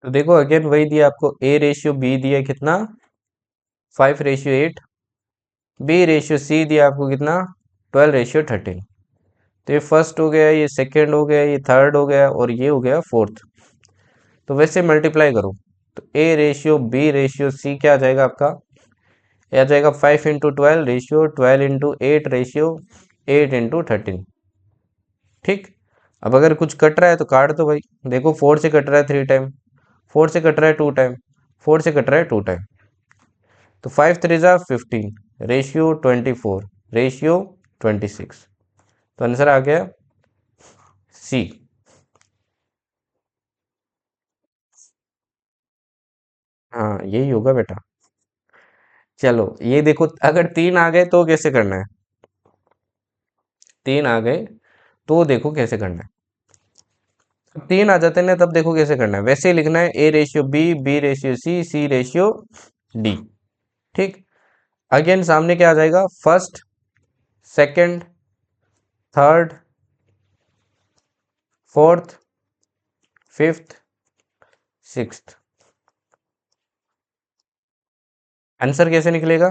Speaker 1: तो देखो अगेन वही दिया आपको, A/B दिया कितना 5/8, B/C दिया आपको कितना 12/13। तो ये फर्स्ट हो गया, ये सेकंड हो गया, ये थर्ड हो गया, और ये हो गया फोर्थ। तो वैसे मल्टीप्लाई करो तो A/B/C क्या आ जाएगा आपका, ये आ जाएगा 5 × 12 रेशियो 12 × 8 रेशियो 8 × 13। ठीक। अब अगर कुछ कट रहा है तो काट दो भाई। देखो 4 से कट रहा है 3 टाइम, 4 से कट रहा है 2 टाइम, 4 से कट रहा है 2 टाइम। तो 5 × 3 = 15 रेशियो 24 रेशियो 26। तो आंसर आ गया सी। हाँ यही होगा बेटा। चलो ये देखो अगर तीन आ गए तो कैसे करना है, तीन आ गए तो देखो कैसे करना है। तीन आ जाते हैं ना तब देखो कैसे करना है, वैसे ही लिखना है A/B, B/C, C/D। ठीक। अगेन सामने क्या आ जाएगा, first, second, third, fourth, fifth, sixth. Answer कैसे निकलेगा,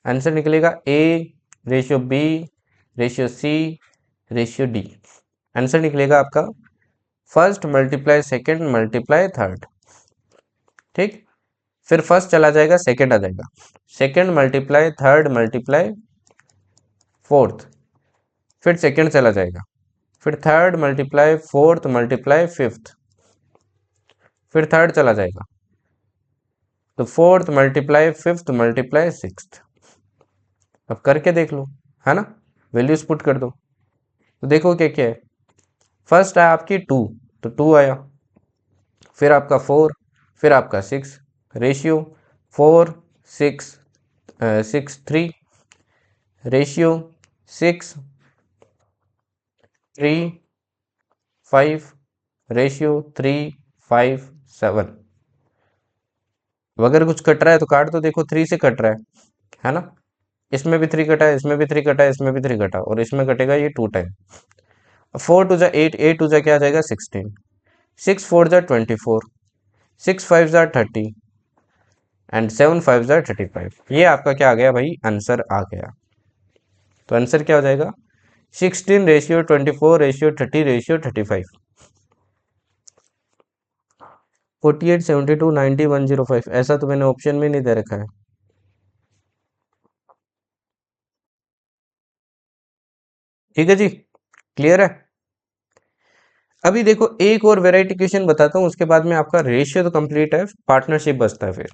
Speaker 1: आंसर निकलेगा A/B/C/D। आंसर निकलेगा आपका first multiply second multiply third. ठीक। फिर फर्स्ट चला जाएगा, सेकंड आ जाएगा, second multiply third multiply fourth, फिर सेकंड चला जाएगा, फिर third multiply fourth multiply fifth, फिर थर्ड चला जाएगा, तो fourth multiply fifth multiply sixth. अब करके देख लो, है ना, वैल्यूज पुट कर दो तो देखो क्या क्या है। फर्स्ट आया आपकी 2, तो 2 आया, फिर आपका 4, फिर आपका 6, रेशियो 4 6 6 3, रेशियो 6 3 5, रेशियो 3 5 7। अगर कुछ कट रहा है तो काट दो, देखो 3 से कट रहा है ना। इसमें भी 3 कटा है, इसमें भी 3 कटा है, इसमें भी 3 कटा, और इसमें कटेगा ये 2 टाइम। 4 2 8, 8 2 क्या आ जाएगा 16, 6 4 24, 6 5 30, एंड 7 5 35। ये आपका क्या आ गया भाई, आंसर आ गया। तो आंसर क्या हो जाएगा 16 रेशियो 24 रेशियो 30 रेशियो 35। 48 72 90 105, ऐसा तो मैंने ऑप्शन में नहीं दे रखा है। ठीक है जी, क्लियर है। अभी देखो एक और वेराइटी क्वेश्चन बताता हूँ, उसके बाद में आपका रेशियो तो कंप्लीट है, पार्टनरशिप बचता है फिर।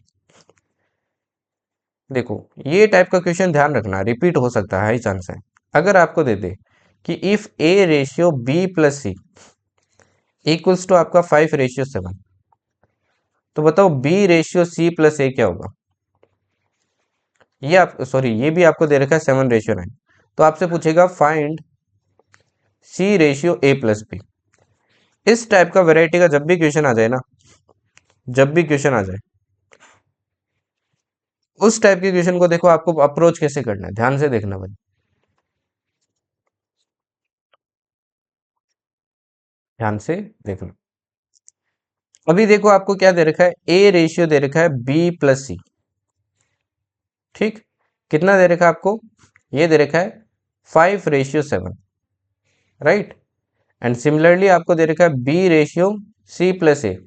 Speaker 1: देखो ये टाइप का क्वेश्चन ध्यान रखना, रिपीट हो सकता है, हाई चांस है। अगर आपको दे दे कि इफ A/B+C इक्वल्स टू आपका 5/7, तो बताओ B/C+A क्या होगा। ये आप सॉरी, ये भी आपको दे रखा है 7/9। तो आपसे पूछेगा फाइंड C/A+B। इस टाइप का वेराइटी का जब भी क्वेश्चन आ जाए ना, जब भी क्वेश्चन आ जाए, उस टाइप के क्वेश्चन को देखो आपको अप्रोच कैसे करना है, ध्यान से देखना भाई, ध्यान से देखना। अभी देखो आपको क्या दे रखा है, ए रेशियो दे रखा है बी प्लस सी। ठीक, कितना दे रखा है आपको, ये दे रखा है 5:7, राइट। एंड सिमिलरली आपको दे रखा है बी रेशियो सी प्लस ए,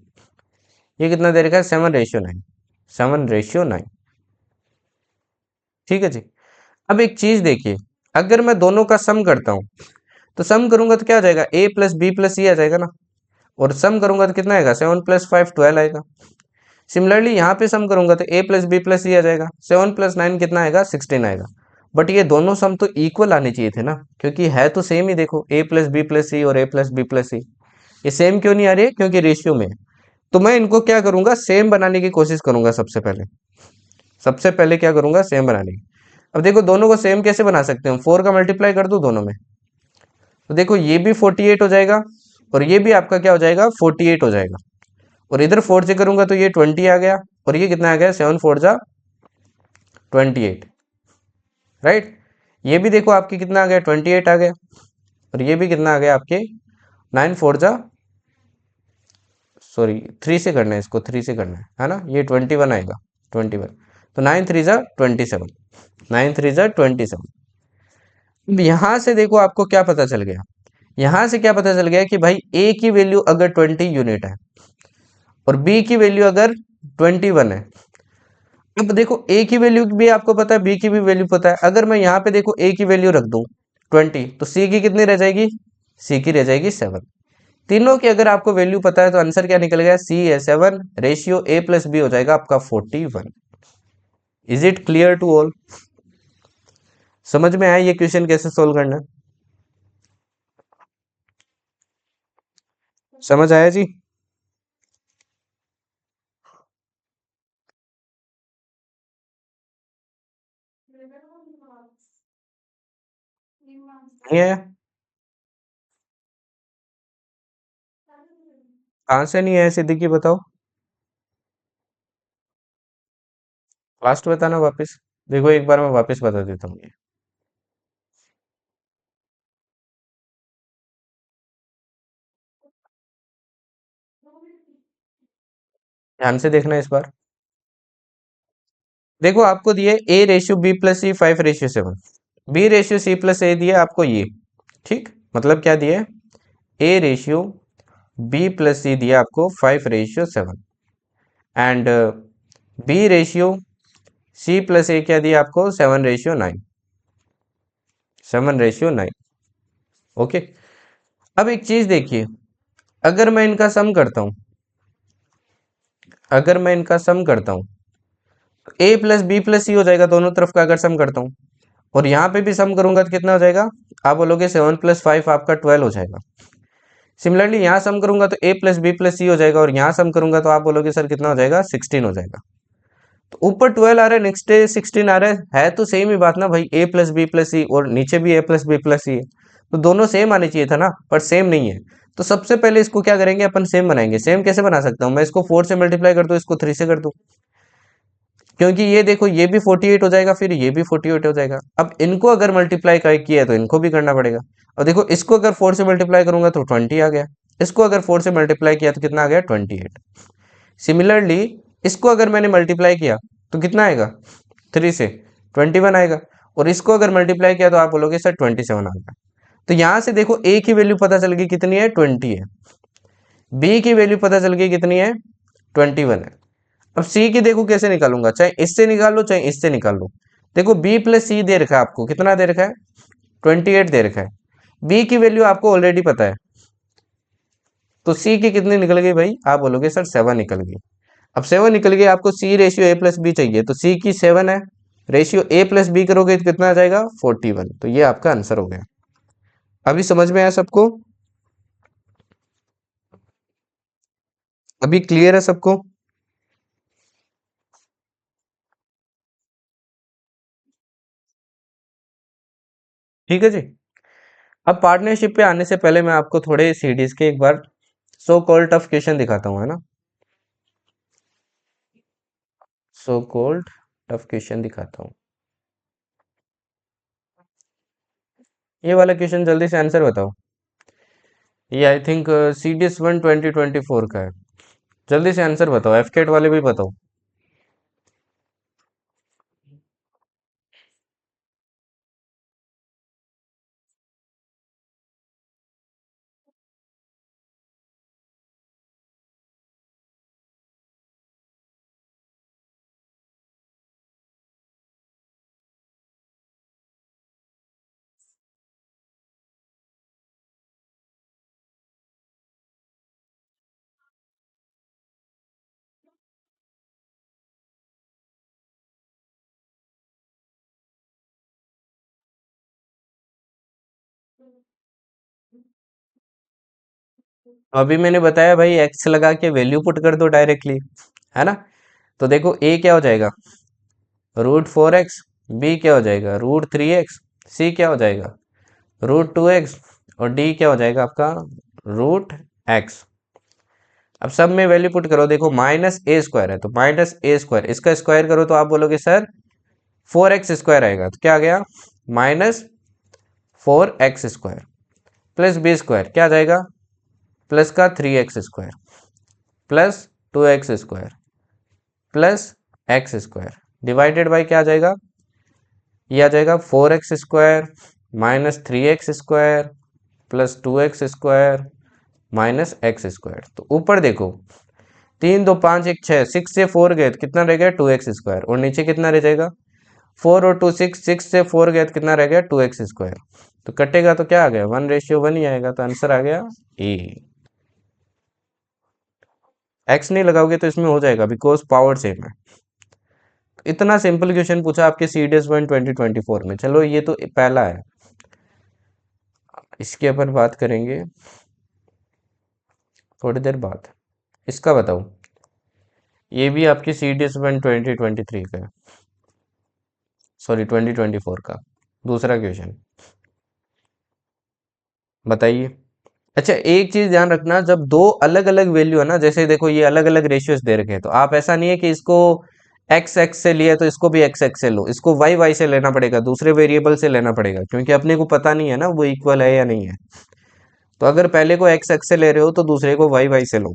Speaker 1: ये कितना दे रखा है 7:9, 7:9। ठीक है जी। अब एक चीज देखिए, अगर मैं दोनों का सम करता हूं, तो सम करूंगा तो क्या आ जाएगा, ए प्लस बी प्लस सी आ जाएगा ना। और सम करूंगा तो कितना आएगा, 7 + 5 12 आएगा। सिमिलरली यहाँ पे सम करूंगा तो ए प्लस बी प्लस सी आ जाएगा, 7 + 9 कितना आएगा, 16 आएगा। बट ये दोनों सम तो इक्वल आने चाहिए थे ना, क्योंकि है तो सेम ही। देखो ए प्लस बी प्लस सी और ए प्लस बी प्लस सी, ये सेम क्यों नहीं आ रही है, क्योंकि रेशियो में है। तो मैं इनको क्या करूंगा, सेम बनाने की कोशिश करूंगा सबसे पहले। सबसे पहले क्या करूंगा, सेम बनाने की। अब देखो दोनों को सेम कैसे बना सकते हैं, 4 का मल्टीप्लाई कर दूं दोनों में, तो देखो ये भी 48 हो जाएगा, और ये भी आपका क्या हो जाएगा, 48 हो जाएगा। और इधर 4 से करूंगा तो ये 20 आ गया, और ये कितना आ गया, 7 × 4 = 28, राइट। ये भी देखो आपके कितना आ गया, 28 आ गया। और ये भी कितना आ गया आपके, 9 × 4 = सॉरी 3 से करना है इसको, 3 से करना है ना, ये 21 आएगा, 21। तो 9 × 3 = 27, 9 × 3 = 27। अब यहाँ से देखो आपको क्या पता चल गया, यहाँ से क्या पता चल गया कि भाई ए की वैल्यू अगर 20 यूनिट है और बी की वैल्यू अगर 21 है। अब देखो ए की वैल्यू भी आपको पता है, बी की भी वैल्यू पता है। अगर मैं यहाँ पे देखो ए की वैल्यू रख दूं 20, तो सी की कितनी रह जाएगी, सी की रह जाएगी 7। तीनों की अगर आपको वैल्यू पता है तो आंसर क्या निकल गया, सी है 7, रेशियो ए प्लस बी हो जाएगा आपका 41। Is it clear to all? समझ में आया ये क्वेश्चन कैसे सोल्व करना है? समझ आया जी? नहीं आया? कहाँ से नहीं आया सिद्दीकी, बताओ। लास्ट बताना वापस। देखो एक बार मैं वापस बता देता हूँ ये। ध्यान से देखना इस बार। देखो आपको दिए A ratio B plus C 5:7, B ratio C plus A दिए आपको ये। ठीक, मतलब क्या दिए, A ratio B plus C दिया आपको 5:7, and B ratio C plus A क्या दिया आपको, 7:9, 7:9। ओके। अब एक चीज देखिए, अगर मैं इनका सम करता हूं, अगर मैं इनका सम करता हूं, ए प्लस बी प्लस सी हो जाएगा दोनों तरफ का अगर सम करता हूं। और यहाँ पे भी सम करूंगा तो कितना हो जाएगा, आप बोलोगे 7 + 5 आपका 12 हो जाएगा। सिमिलरली यहाँ सम करूंगा तो ए प्लस बी प्लस सी हो जाएगा, और यहाँ सम करूंगा तो आप बोलोगे सर कितना हो जाएगा, 16 हो जाएगा। तो ऊपर 12 आ रहा है, नेक्स्ट डे 16 आ रहा है तो सेम ही बात ना भाई, ए प्लस बी प्लस सी, और नीचे भी ए प्लस बी प्लस सी है, तो दोनों सेम आने चाहिए था ना, पर सेम नहीं है। तो सबसे पहले इसको क्या करेंगे, अपन सेम बनाएंगे। सेम कैसे बना सकता हूँ मैं, इसको 4 से मल्टीप्लाई कर दूँ, इसको 3 से कर दूँ, क्योंकि ये देखो ये भी 48 हो जाएगा, फिर ये भी 48 हो जाएगा। अब इनको अगर मल्टीप्लाई किया है तो इनको भी करना पड़ेगा। और देखो इसको अगर 4 से मल्टीप्लाई करूंगा तो 20 आ गया, इसको अगर 4 से मल्टीप्लाई किया तो कितना आ गया, 28। सिमिलरली इसको अगर मैंने मल्टीप्लाई किया तो कितना आएगा, 3 से 21 आएगा। और इसको अगर मल्टीप्लाई किया तो आप बोलोगे सर 27 आ गया। तो यहां से देखो ए की वैल्यू पता चल गई कितनी है, 20 है। बी की वैल्यू पता चल गई कितनी है, 21 है। अब सी की देखो कैसे निकालूंगा, चाहे इससे निकाल लो चाहे इससे निकाल लो। देखो बी प्लस सी दे रखा है आपको, कितना दे रखा है, 28 दे रखा है। बी की वैल्यू आपको ऑलरेडी पता है, तो सी की कितनी निकल गई भाई, आप बोलोगे सर 7 निकल गई। अब 7 निकल गई, आपको सी रेशियो ए प्लस बी चाहिए, तो सी की 7 है, रेशियो ए प्लस बी करोगे तो कितना आ जाएगा, 41। तो ये आपका आंसर हो गया। अभी समझ में आया सबको? अभी क्लियर है सबको? ठीक है जी। अब पार्टनरशिप पे आने से पहले मैं आपको थोड़े सीरीज के एक बार सो कॉल्ड टफ क्वेश्चन दिखाता हूँ, है ना। सो कॉल्ड टफ क्वेश्चन दिखाता हूँ। ये वाला क्वेश्चन जल्दी से आंसर बताओ। ये I think C D S 1 2024 का है। जल्दी से आंसर बताओ, एफकेट वाले भी बताओ। अभी मैंने बताया भाई, एक्स लगा के वैल्यू पुट कर दो डायरेक्टली, है ना। तो देखो ए क्या हो जाएगा, √4x। बी क्या हो जाएगा, √3x। सी क्या हो जाएगा, √2x। और डी क्या हो जाएगा आपका, √x। अब सब में वैल्यू पुट करो, देखो -a² है तो -a², इसका स्क्वायर करो तो आप बोलोगे सर 4x² आएगा, तो क्या आ गया, -4x² प्लस b² क्या आ जाएगा, प्लस का 3x² plus 2x² plus x² divided by क्या आ जाएगा, ये आ जाएगा 4x² -3x² plus 2x² minus x²। तो ऊपर देखो, 3 2 5 1 6, 6 से 4 गए तो कितना रह गया, 2x²। और नीचे कितना रह जाएगा, 4 और 2 6, 6 से 4 गए तो कितना रह गया, 2x²। तो कटेगा तो क्या आ गया, 1:1 ही आएगा, तो आंसर आ गया ए। एक्स नहीं लगाओगे तो इसमें हो जाएगा, बिकॉज पावर सेम है। इतना सिंपल क्वेश्चन पूछा आपके CDS 1 2024 में। चलो ये तो पहला है, इसके ऊपर बात करेंगे थोड़ी देर बाद। इसका बताओ, ये भी आपकी CDS 1 2023 का है, सॉरी 2024 का दूसरा क्वेश्चन। बताइए। अच्छा, एक चीज ध्यान रखना, जब दो अलग अलग वैल्यू है ना, जैसे देखो ये अलग अलग रेशियोज दे रखे हैं, तो आप ऐसा नहीं है कि इसको एक्स एक्स से लिया तो इसको भी एक्स एक्स से लो, इसको वाई वाई से लेना पड़ेगा, दूसरे वेरिएबल से लेना पड़ेगा, क्योंकि अपने को पता नहीं है ना वो इक्वल है या नहीं है। तो अगर पहले को एक्स एक्स से ले रहे हो तो दूसरे को वाई वाई से लो।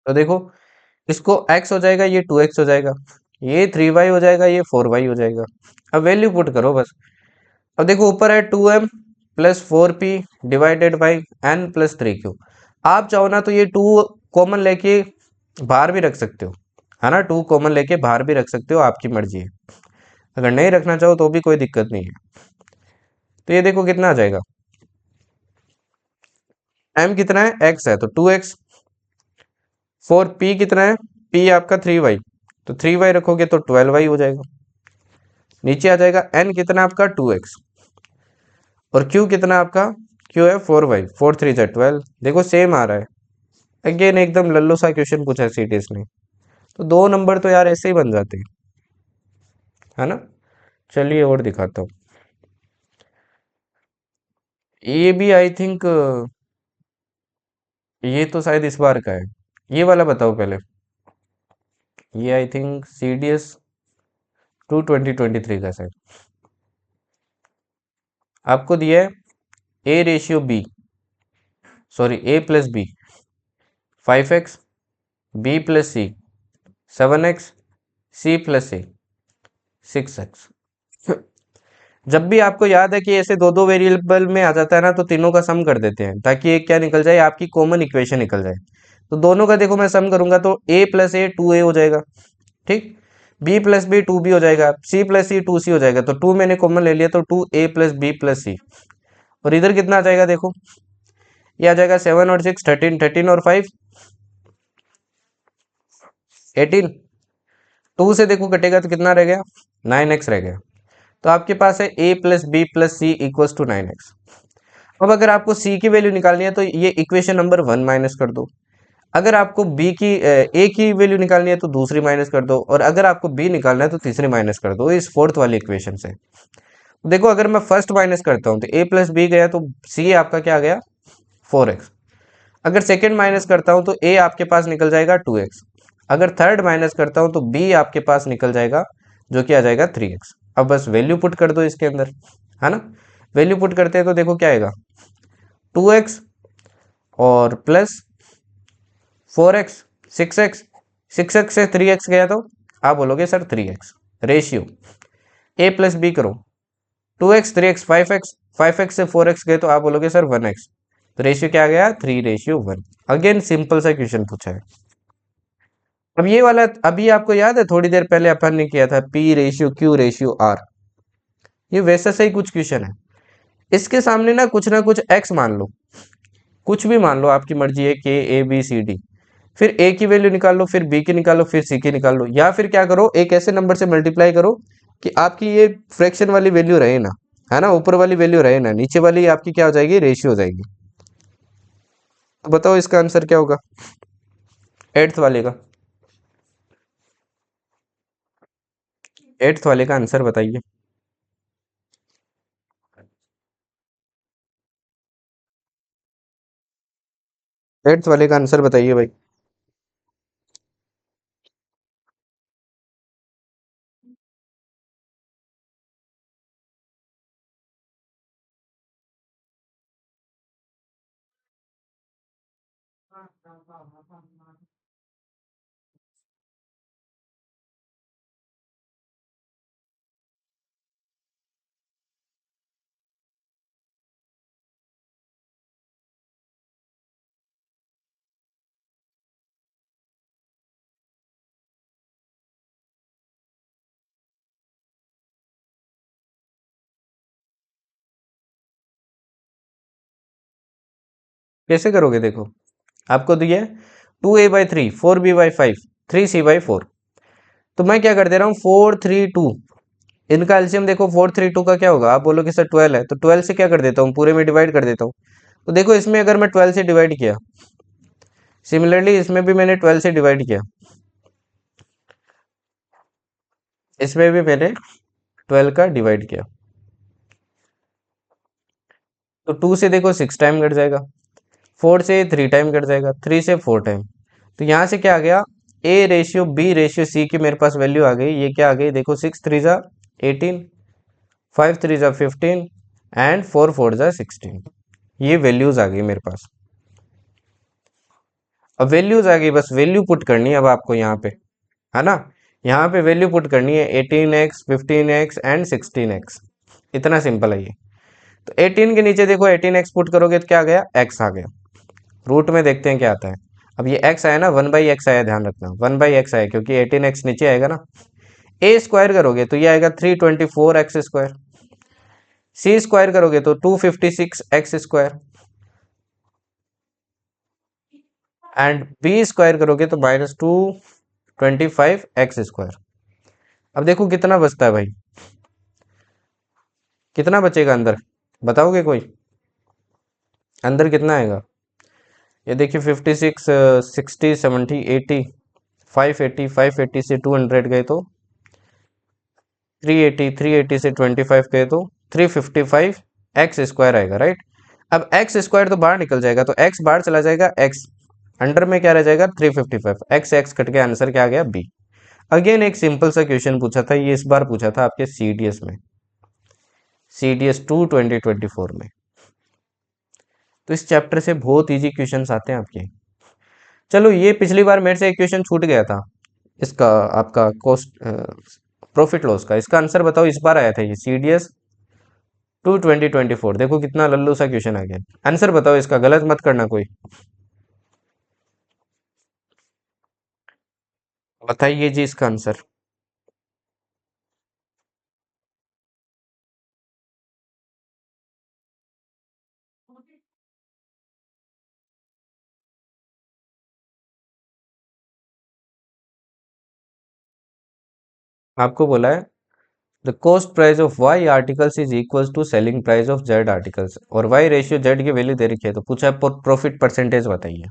Speaker 1: तो देखो, इसको x हो जाएगा, ये 2x हो जाएगा, ये 3y हो जाएगा, ये 4y हो जाएगा। अब वैल्यू पुट करो बस। अब देखो ऊपर है 2m plus 4p divided by n+3q। आप चाहो ना तो ये 2 कॉमन लेके बाहर भी रख सकते हो, है ना, 2 कॉमन लेके बाहर भी रख सकते हो, आपकी मर्जी है। अगर नहीं रखना चाहो तो भी कोई दिक्कत नहीं है। तो ये देखो कितना आ जाएगा, m कितना है, x है तो 2x, 4p कितना है, p आपका 3y, तो 3y रखोगे तो 12y हो जाएगा। नीचे आ जाएगा n कितना आपका 2x, और q कितना आपका, q है 4y, 4 3 12। देखो सेम आ रहा है। अगेन एकदम लल्लो सा क्वेश्चन पूछा है सीटीएस ने, तो 2 नंबर तो यार ऐसे ही बन जाते हैं, है ना। चलिए और दिखाता हूँ। ये भी आई थिंक, ये तो शायद इस बार का है। ये वाला बताओ पहले। ये आई थिंक CDS 2 2023 का शायद। आपको दिया है A/B, sorry A+B 5x, B+C 7x, C+A 6x। जब भी आपको याद है कि ऐसे दो दो वेरिएबल में आ जाता है ना, तो तीनों का सम कर देते हैं, ताकि एक क्या निकल जाए, आपकी कॉमन इक्वेशन निकल जाए। तो दोनों का देखो मैं सम करूंगा तो A+A 2A हो जाएगा, ठीक। B+B 2B हो जाएगा, C+C 2C हो जाएगा, तो 2 मैंने कॉमन ले लिया तो 2A+B+C। और इधर कितना आ जाएगा देखो, ये आ जाएगा 7 और 6 13, 13 और 5 18। 2 से देखो कटेगा तो कितना रह गया, 9x रह गया। तो आपके पास है A+B+C = 9x। अब अगर आपको C की वैल्यू निकालनी है तो ये इक्वेशन नंबर 1 माइनस कर दो। अगर आपको ए की वैल्यू निकालनी है तो दूसरी माइनस कर दो, और अगर आपको बी निकालना है तो तीसरी माइनस कर दो इस फोर्थ वाली इक्वेशन से। देखो अगर मैं फर्स्ट माइनस करता हूँ तो ए प्लस बी गया, तो सी आपका क्या आ गया 4x। अगर सेकेंड माइनस करता हूँ तो ए आपके पास निकल जाएगा 2x। अगर थर्ड माइनस करता हूँ तो बी आपके पास निकल जाएगा, जो कि आ जाएगा 3x। अब बस वैल्यू पुट कर दो इसके अंदर, है ना। वैल्यू पुट करते हैं तो देखो क्या आएगा 2x और प्लस 4x 6x। 6x से 3x गया तो आप बोलोगे sir 3x। Ratio A plus B करो, 2x 3x 5x, 5x से 4x गए तो आप बोलोगे सर 1x। तो रेशियो क्या आ गया 3:1। अगेन सिंपल सा क्वेश्चन पूछा है। अब ये वाला अभी आपको याद है थोड़ी देर पहले अपन ने किया था P ratio Q ratio R। ये वैसा सही कुछ क्वेश्चन है। इसके सामने ना कुछ x मान लो, कुछ भी मान लो, आपकी मर्जी है के ए बी सी डी। फिर a की वैल्यू निकाल लो, फिर b की निकाल लो, फिर c की निकाल लो, या फिर क्या करो एक ऐसे नंबर से मल्टीप्लाई करो कि आपकी ये फ्रैक्शन वाली वैल्यू रहे ना, है ना, ऊपर वाली वैल्यू रहे ना, नीचे वाली आपकी क्या हो जाएगी रेशियो हो जाएगी। तो बताओ इसका आंसर क्या होगा एट्थ वाले का। एट्थ वाले का आंसर बताइए। एट्थ वाले का आंसर बताइए भाई। कैसे करोगे देखो, आपको दिया है 2a/3 4b/5 3c/4। तो मैं क्या कर दे रहा हूँ 4 3 2, इनका एलसीएम देखो 4 3 2 का क्या होगा, आप बोलोगे सर 12 है, तो 12 से क्या कर देता हूँ पूरे में डिवाइड कर देता हूँ। तो देखो इसमें अगर मैं 12 से डिवाइड किया, सिमिलरली इसमें भी मैंने 12 से डिवाइड किया, इसमें भी मैंने 12 का डिवाइड किया, तो 2 से देखो 6 टाइम कट जाएगा, 4 से 3 टाइम कट जाएगा, 3 से 4 टाइम। तो यहाँ से क्या आ गया A ratio B ratio C की मेरे पास वैल्यू आ गई। ये क्या आ गई देखो 6 3 ज़ा 18, 5 3 ज़ा 15 एंड 4 4 ज़ा 16। ये वैल्यूज आ गई मेरे पास। अब वैल्यूज आ गई, बस वैल्यू पुट करनी है अब आपको यहाँ पे, है ना। यहाँ पे वैल्यू पुट करनी है 18x 15x एंड 16x। इतना सिंपल है ये। तो 18 के नीचे देखो 18x पुट करोगे तो क्या आ गया x आ गया। रूट में देखते हैं क्या आता है। अब ये x आया ना 1/x आया, ध्यान रखना 1/x आया क्योंकि 18x नीचे आएगा ना। a स्क्वायर करोगे तो ये आएगा 324x²। c स्क्वायर करोगे तो 256x²। एंड बी स्क्वायर करोगे तो -225x²। अब देखो कितना बचता है भाई, कितना बचेगा अंदर, बताओगे कोई अंदर कितना आएगा। ये देखिए 56 60 70 80 580, 580 से 200 गए तो 380, 380 से 25 गए तो 355x² आएगा, राइट। अब x² तो बाहर निकल जाएगा, तो x बाहर चला जाएगा, x अंडर में क्या रह जाएगा 355, x कट के आंसर क्या आ गया बी। अगेन एक सिंपल सा क्वेश्चन पूछा था, ये इस बार पूछा था आपके सीडीएस में, CDS 2 2024 में। तो इस चैप्टर से बहुत इजी क्वेश्चंस आते हैं आपके। चलो ये पिछली बार मेरे से एक क्वेश्चन छूट गया था, इसका आपका कॉस्ट प्रॉफिट लॉस का, इसका आंसर बताओ। इस बार आया था ये CDS 2 2024। देखो कितना लल्लू सा क्वेश्चन आ गया। आंसर बताओ इसका, गलत मत करना कोई। बताइए जी इसका आंसर। आपको बोला है the cost price of Y articles is equal to selling price of Z articles, और वाई रेशियो जेड की वैल्यू दे रखी है, तो पूछा है प्रॉफिट परसेंटेज बताइए।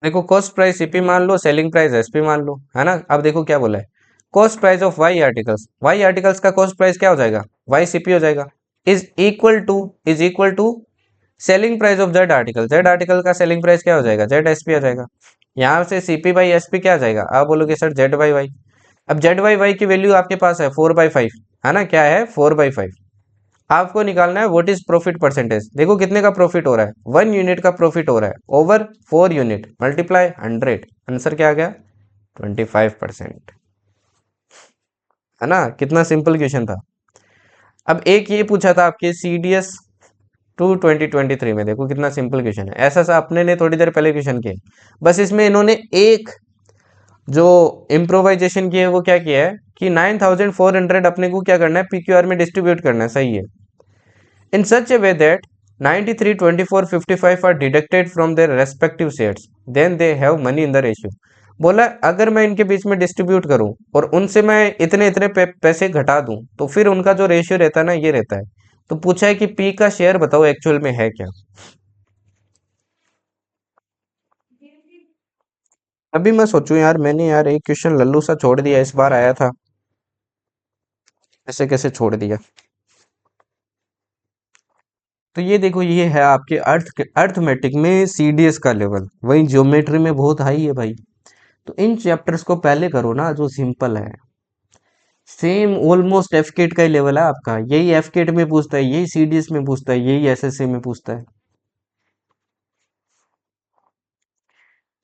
Speaker 1: देखो कॉस्ट प्राइस सीपी मान लो, सेलिंग प्राइस एसपी मान लो, है ना। अब देखो क्या बोला है, cost price of Y articles का कॉस्ट प्राइस क्या हो जाएगा, वाई सीपी हो जाएगा, is equal to selling price of Z article का सेलिंग प्राइस क्या हो जाएगा, जेड एसपी हो जाएगा। यहाँ से सीपी बाई एसपी क्या आ जाएगा, आप बोलोगे सर जेड बाई वाई। अब जेड बाई वाई की वैल्यू आपके पास है 4/5, है ना, क्या है 4/5। आपको निकालना है व्हाट इज प्रॉफिट परसेंटेज। देखो कितने का प्रॉफिट हो रहा है, 1 यूनिट का प्रॉफिट हो रहा है ओवर 4 यूनिट मल्टीप्लाई 100, आंसर क्या आ गया 25%, है ना। कितना सिंपल क्वेश्चन था। अब एक ये पूछा था आपके CDS 2023 में, देखो कितना सिंपल क्वेश्चन है, ऐसा सा अपने ने थोड़ी देर पहले क्वेश्चन किए, बस इसमें इन्होंने एक जो इम्प्रोवाइजेशन की है वो क्या किया है कि 9400 अपने को क्या करना है, PQR में डिस्ट्रीब्यूट करना है, सही है। In such a way that 93, 24, 55 are deducted from their respective shares, then they have money in the ratio। बोला अगर मैं इनके बीच में डिस्ट्रीब्यूट करूं और उनसे मैं इतने इतने पैसे घटा दूं तो फिर उनका जो रेशियो रहता है ना, ये रहता है। तो पूछा है कि पी का शेयर बताओ एक्चुअल में है क्या। अभी मैं सोचूं यार, मैंने यार एक क्वेश्चन लल्लू सा छोड़ दिया, इस बार आया था, ऐसे कैसे छोड़ दिया। तो ये देखो, ये है आपके अर्थमेटिक में CDS का लेवल, वही ज्योमेट्री में बहुत हाई है भाई। तो इन चैप्टर्स को पहले करो ना जो सिंपल है। सेम ऑलमोस्ट एफकेट का ही लेवल है आपका, यही एफकेट में पूछता है, यही CDS में पूछता है, यही SSC में पूछता है।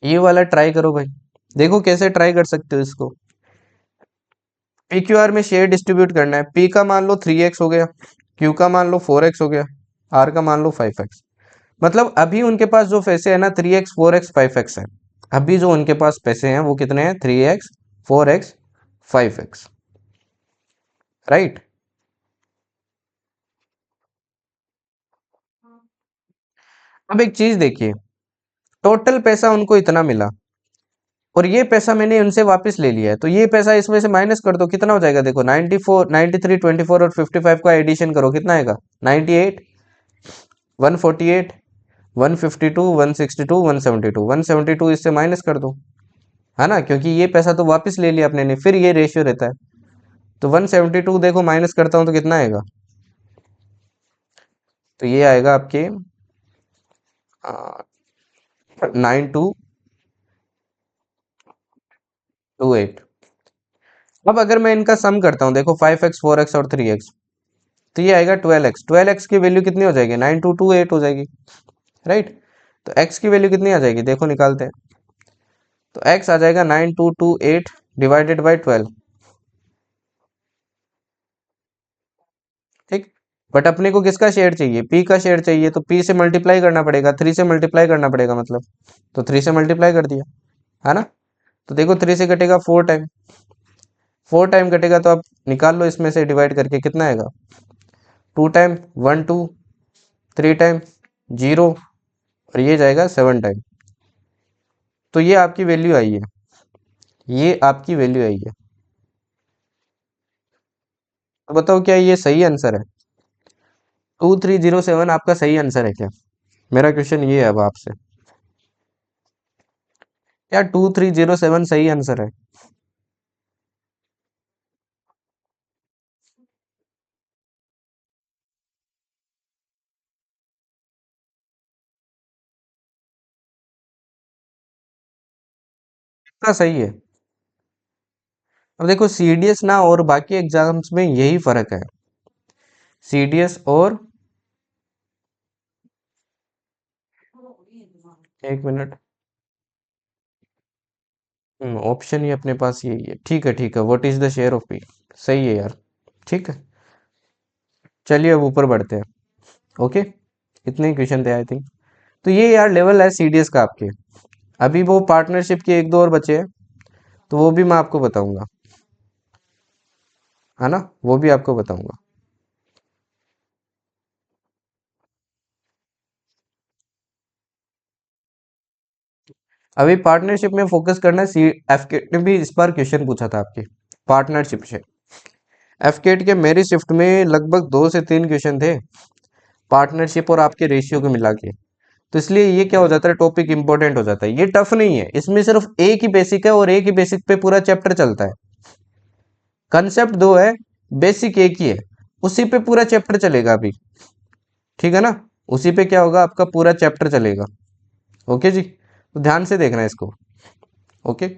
Speaker 1: ये वाला ट्राई करो भाई। देखो कैसे ट्राई कर सकते हो इसको। PQR में शेयर डिस्ट्रीब्यूट करना है, P का मान लो 3x हो गया, Q का मान लो 4x हो गया, R का मान लो 5x। मतलब अभी उनके पास जो पैसे है ना 3x 4x 5x है। अभी जो उनके पास पैसे हैं वो कितने हैं, 3x 4x 5x, राइट। अब एक चीज देखिए, टोटल पैसा उनको इतना मिला और ये पैसा मैंने उनसे वापस ले लिया है, तो ये पैसा इसमें से माइनस कर दो, कितना हो जाएगा देखो, 94, 93, 24 और 55 का एडिशन करो, कितना आएगा 98, 148, 152, 162, 172, 172 इससे माइनस कर दो, है ना, क्योंकि ये पैसा तो वापस ले लिया अपने ने, फिर ये रेशियो रहता है। तो 172 देखो माइनस करता हूं तो कितना आएगा, तो ये आएगा आपके 9228। अब अगर मैं इनका सम करता हूँ देखो, 5x 4x और 3x, तो ये आएगा 12x। 12x की वैल्यू कितनी हो जाएगी, 9228 हो जाएगी, राइट। तो x की वैल्यू कितनी आ जाएगी, देखो निकालते हैं। तो x आ जाएगा 9228 डिवाइडेड बाई 12, ठीक। बट अपने को किसका शेयर चाहिए, p का शेयर चाहिए, तो p से मल्टीप्लाई करना पड़ेगा, 3 से मल्टीप्लाई करना पड़ेगा मतलब, तो 3 से मल्टीप्लाई कर दिया, है ना। तो देखो 3 से कटेगा 4 टाइम, 4 टाइम कटेगा, तो आप निकाल लो इसमें से डिवाइड करके कितना आएगा, 2 टाइम 1 2, 3 टाइम 0, और ये जाएगा 7 टाइम। तो ये आपकी वैल्यू आई है, ये आपकी वैल्यू आई है। तो बताओ क्या ये सही आंसर है, 2307 आपका सही आंसर है क्या। मेरा क्वेश्चन ये है अब आपसे, क्या 2307 सही आंसर है। इसका सही है। अब देखो CDS ना और बाकी एग्जाम्स में यही फर्क है, CDS और, एक मिनट, ऑप्शन ही अपने पास यही है, ठीक है ठीक है, what is the share of P, सही है यार, ठीक है। चलिए अब ऊपर बढ़ते हैं, ओके। इतने ही क्वेश्चन थे आई थिंक। तो ये यार लेवल है CDS का आपके। अभी वो पार्टनरशिप के एक दो और बचे हैं, तो वो भी मैं आपको बताऊंगा, है ना, वो भी आपको बताऊंगा। अभी पार्टनरशिप में फोकस करना है, सी एफकेट ने भी इस बार क्वेश्चन पूछा था आपके पार्टनरशिप से। एफकेट के मेरी शिफ्ट में लगभग 2 से 3 क्वेश्चन थे पार्टनरशिप और आपके रेशियो को मिला के। तो इसलिए ये क्या हो जाता है, टॉपिक इंपॉर्टेंट हो जाता है। ये टफ नहीं है, इसमें सिर्फ एक ही बेसिक है और एक ही बेसिक पे पूरा चैप्टर चलता है। कंसेप्ट दो है, बेसिक एक ही है, उसी पे पूरा चैप्टर चलेगा अभी। ठीक है ना, उसी पे क्या होगा, आपका पूरा चैप्टर चलेगा। ओके जी, तो ध्यान से देखना है इसको। ओके,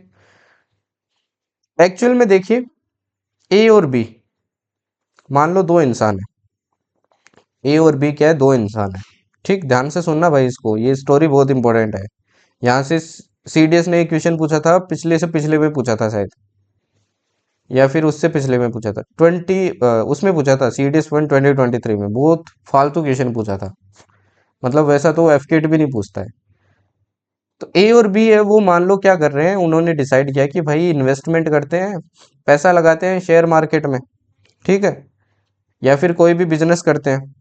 Speaker 1: एक्चुअल में देखिए, ए और बी, मान लो दो इंसान है, ए और बी क्या है, दो इंसान है। ठीक, ध्यान से सुनना भाई इसको, ये स्टोरी बहुत इंपॉर्टेंट है। यहाँ से सीडीएस ने एक क्वेश्चन पूछा था, पिछले से पिछले में पूछा था शायद, या फिर उससे पिछले में पूछा था, उसमें पूछा था, सीडीएस 2023 में बहुत फालतू क्वेश्चन पूछा था। मतलब वैसा तो एफकेट भी नहीं पूछता है। तो ए और बी है, वो मान लो क्या कर रहे हैं, उन्होंने डिसाइड किया कि भाई इन्वेस्टमेंट करते हैं, पैसा लगाते हैं शेयर मार्केट में। ठीक है, या फिर कोई भी बिजनेस करते हैं।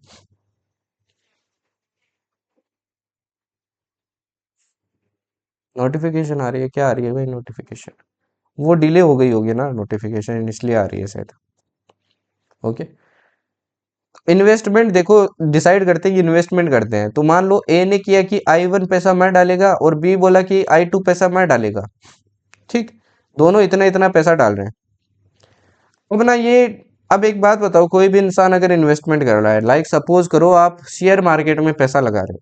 Speaker 1: नोटिफिकेशन आ रही है, क्या आ रही है भाई नोटिफिकेशन? वो डिले हो गई होगी ना नोटिफिकेशन, इसलिए आ रही है शायद। ओके, इन्वेस्टमेंट देखो, डिसाइड करते हैं कि इन्वेस्टमेंट करते हैं, तो मान लो ए ने किया कि I1 पैसा मैं डालेगा और बी बोला कि I2 पैसा मैं डालेगा। ठीक, दोनों इतना इतना पैसा डाल रहे हैं। अब ना ये, अब एक बात बताओ, कोई भी इंसान अगर इन्वेस्टमेंट कर रहा है, लाइक सपोज करो आप शेयर मार्केट में पैसा लगा रहे हो,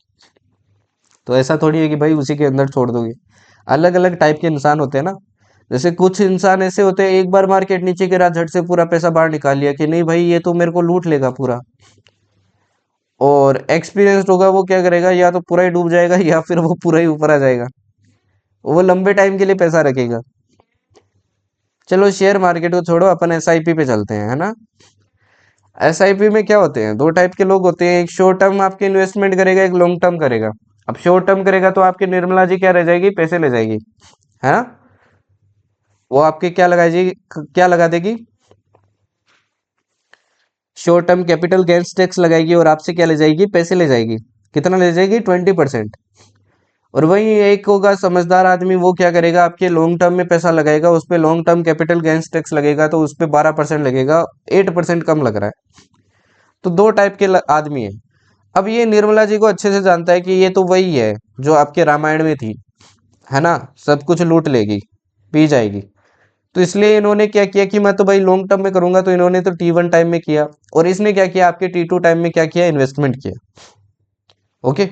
Speaker 1: तो ऐसा थोड़ी है कि भाई उसी के अंदर छोड़ दोगे। अलग अलग टाइप के इंसान होते हैं ना। जैसे कुछ इंसान ऐसे होते हैं, एक बार मार्केट नीचे गिरा, झट से पूरा पैसा बाहर निकाल लिया कि नहीं भाई ये तो मेरे को लूट लेगा पूरा। और एक्सपीरियंस्ड होगा, वो क्या करेगा, या तो पूरा ही डूब जाएगा या फिर वो पूरा ही ऊपर आ जाएगा। वो लंबे टाइम के लिए पैसा रखेगा। चलो शेयर मार्केट को छोड़ो, अपन एसआईपी पे चलते हैं, है ना। एसआईपी में क्या होते हैं, दो टाइप के लोग होते हैं, एक शॉर्ट टर्म आपके इन्वेस्टमेंट करेगा, एक लॉन्ग टर्म करेगा। अब शॉर्ट टर्म करेगा तो आपकी निर्मला जी क्या रह जाएगी, पैसे ले जाएगी, है ना। वो आपके क्या लगाएगी, क्या लगा देगी, short term capital gains tax लगाएगी और आपसे क्या ले जाएगी, पैसे ले जाएगी। कितना ले जाएगी, 20%। और वही एक होगा समझदार आदमी, वो क्या करेगा, आपके लॉन्ग टर्म में पैसा लगाएगा, उस पे long term capital gains tax लगेगा, तो उस पे 12% लगेगा, 8% कम लग रहा है। तो दो टाइप के आदमी है। अब ये निर्मला जी को अच्छे से जानता है कि ये तो वही है जो आपके रामायण में थी, है ना, सब कुछ लूट लेगी, पी जाएगी। तो इसलिए इन्होंने क्या किया कि मैं तो भाई लॉन्ग टर्म में करूंगा, तो इन्होंने तो T1 टाइम में किया, और इसने क्या किया, आपके T2 टाइम में क्या किया, इन्वेस्टमेंट किया। ओके,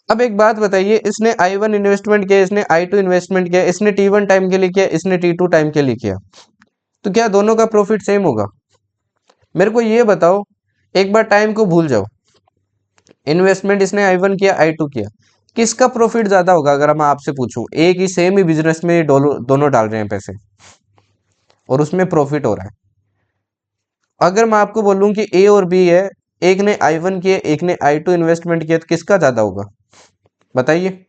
Speaker 1: अब एक बात बताइए, इसने I1 इन्वेस्टमेंट किया, इसने I2 इन्वेस्टमेंट किया, इसने T1 टाइम के लिए किया, इसने T2 टाइम के लिए किया, तो क्या दोनों का प्रॉफिट सेम होगा? मेरे को ये बताओ, एक बार टाइम को भूल जाओ, इन्वेस्टमेंट इसने I1 किया, I2 किया, किसका प्रॉफिट ज्यादा होगा? अगर मैं आपसे पूछूं, एक ही सेम ही बिजनेस में दोनों डाल रहे हैं पैसे और उसमें प्रॉफिट हो रहा है। अगर मैं आपको बोलूं कि ए और बी है, एक ने I1 किया, एक ने I2 इन्वेस्टमेंट किया, तो किसका ज्यादा होगा, बताइए।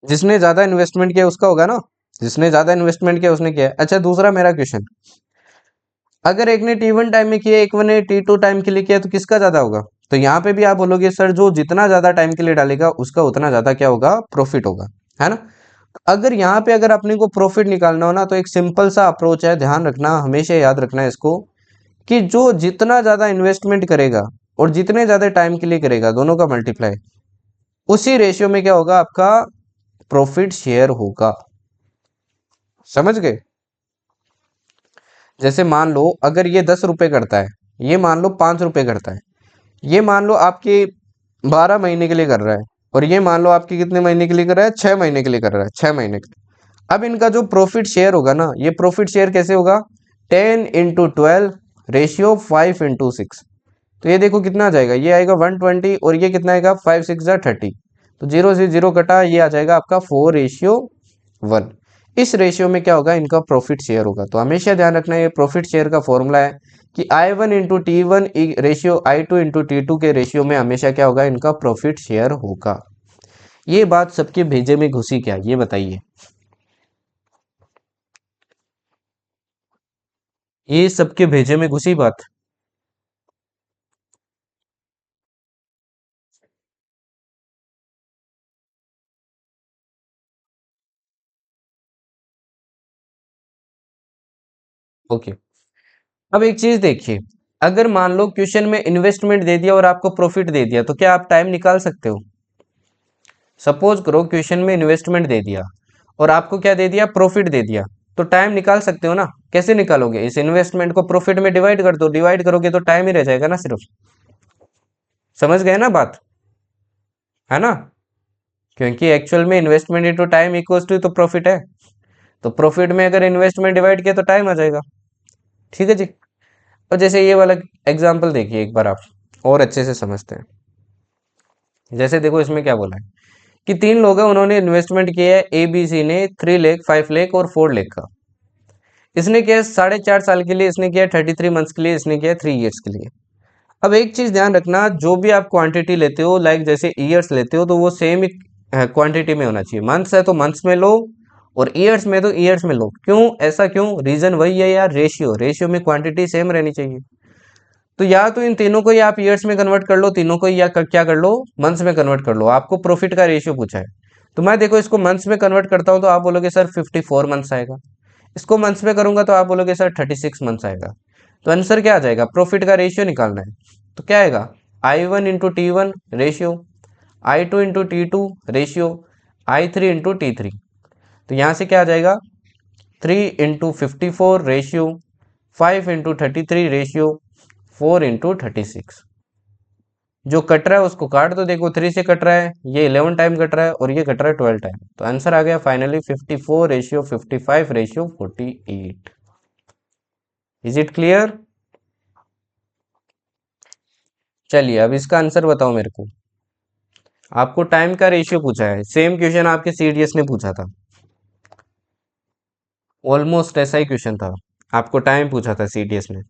Speaker 1: जिसने ज्यादा इन्वेस्टमेंट किया उसका होगा ना, जिसने ज्यादा इन्वेस्टमेंट किया उसने किया है। अच्छा, दूसरा मेरा क्वेश्चन, अगर एक ने T1 टाइम में किया, एक ने T2 टाइम के लिए किया, तो किसका ज्यादा होगा? तो यहाँ पे भी आप बोलोगे सर, जो जितना ज्यादा टाइम के लिए डालेगा उसका उतना ज्यादा क्या होगा, प्रॉफिट होगा, है ना। अगर यहाँ पे अगर अपने को प्रॉफिट निकालना हो ना, तो एक सिंपल सा अप्रोच है, ध्यान रखना, हमेशा याद रखना है इसको, कि जो जितना ज्यादा इन्वेस्टमेंट करेगा और जितने ज्यादा टाइम के लिए करेगा, दोनों का मल्टीप्लाई, उसी रेशियो में क्या होगा, आपका प्रॉफिट शेयर होगा। समझ गए? जैसे मान लो अगर ये 10 रुपए करता है, ये मान लो 5 रुपए करता है, ये मान लो आपके 12 महीने के लिए कर रहा है, और ये मान लो आपके कितने महीने के लिए कर रहा है, 6 महीने के लिए कर रहा है, 6 महीने के लिए। अब इनका जो प्रॉफिट शेयर होगा ना, ये प्रॉफिट शेयर कैसे होगा, 10 × 12 रेशियो 5 × 6। तो ये देखो कितना आ जाएगा, ये आएगा 120, और ये कितना आएगा, 5 6 30। तो जीरो से जीरो कटा, ये आ जाएगा आपका 4:1। इस रेशियो में क्या होगा, इनका प्रॉफिट शेयर होगा। तो हमेशा ध्यान रखना, ये प्रॉफिट शेयर का फॉर्मूला है कि I1 × T1 ratio I2 × T2 के रेशियो में हमेशा क्या होगा, इनका प्रॉफिट शेयर होगा। ये बात सबके भेजे में घुसी क्या, ये बताइए। ये सबके भेजे में घुसी बात। ओके। अब एक चीज देखिए, अगर मान लो क्वेश्चन में इन्वेस्टमेंट दे दिया और आपको प्रॉफिट दे दिया, तो क्या आप टाइम निकाल सकते हो? सपोज करो क्वेश्चन में इन्वेस्टमेंट दे दिया और आपको क्या दे दिया, प्रॉफिट दे दिया, तो टाइम निकाल सकते हो ना? कैसे निकालोगे? इस इन्वेस्टमेंट को प्रॉफिट में डिवाइड कर दो, डिवाइड करोगे तो टाइम ही रह जाएगा ना सिर्फ। समझ गए ना बात? है ना? क्योंकि एक्चुअल में investment into time equals to तो प्रॉफिट है। तो प्रॉफिट में अगर इन्वेस्टमेंट डिवाइड किया तो टाइम आ जाएगा। ठीक है जी। और जैसे ये वाला एग्जांपल देखिए एक बार आप, और अच्छे से समझते हैं। जैसे देखो इसमें क्या बोला है कि तीन लोग हैं, उन्होंने इन्वेस्टमेंट किया है, ए बी सी ने 3 लाख, 5 लाख और 4 लाख का। इसने किया है 4.5 साल के लिए, इसने किया 33 मंथ्स के लिए, इसने किया 3 ईयर्स के लिए। अब एक चीज ध्यान रखना, जो भी आप क्वांटिटी लेते हो, लाइक जैसे ईयर्स लेते हो, तो वो सेम ही क्वांटिटी में होना चाहिए। मंथ्स है तो मंथ्स में लो, और ईयर्स में तो ईयर्स में लो। क्यों? ऐसा क्यों? रीजन वही है यार, रेशियो, रेशियो में क्वांटिटी सेम रहनी चाहिए। तो या तो इन तीनों को ही आप ईयर्स में कन्वर्ट कर लो, तीनों को ही, या क्या कर लो, मंथ्स में कन्वर्ट कर लो। आपको प्रॉफिट का रेशियो पूछा है, तो मैं देखो इसको मंथ्स में कन्वर्ट करता हूँ तो आप बोलोगे सर 54 मंथ्स आएगा। इसको मंथ्स में करूंगा तो आप बोलोगे सर 36 मंथ्स आएगा। तो आंसर क्या आ जाएगा? प्रॉफिट का रेशियो निकालना है। तो क्या आएगा? I1 × T1 ratio, I2 × T2 ratio, I3 × T3। तो यहाँ से क्या आ जाएगा? 3 × 54 रेशियो, 5 × 33 रेशियो, 4 × 36। जो कट रहा है उसको काट दो, देखो 3 से कट रहा है, ये 11 टाइम कट रहा है, और ये कट रहा है 12 टाइम। तो आंसर आ गया finally 54 ratio 55 ratio 48। Is it clear? चलिए अब इसका आंसर बताओ मेरे को। आपको टाइम का रेशियो पूछा है, सेम क्वेश्चन आपके सीडीएस ने पूछा था, ऑलमोस्ट ऐसा ही क्वेश्चन था। आपको टाइम पूछा था सीडीएस ने।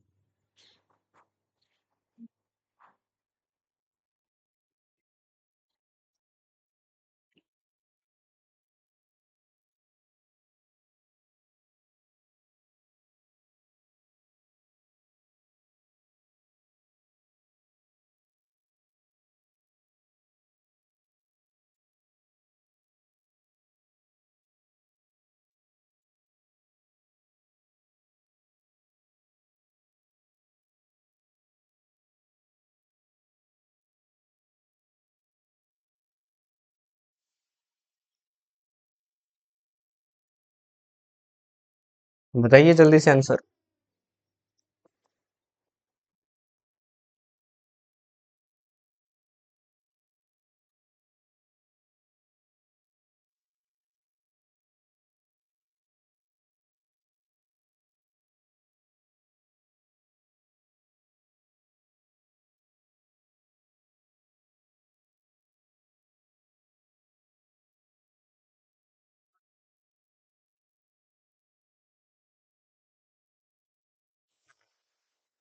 Speaker 1: बताइए जल्दी से आंसर।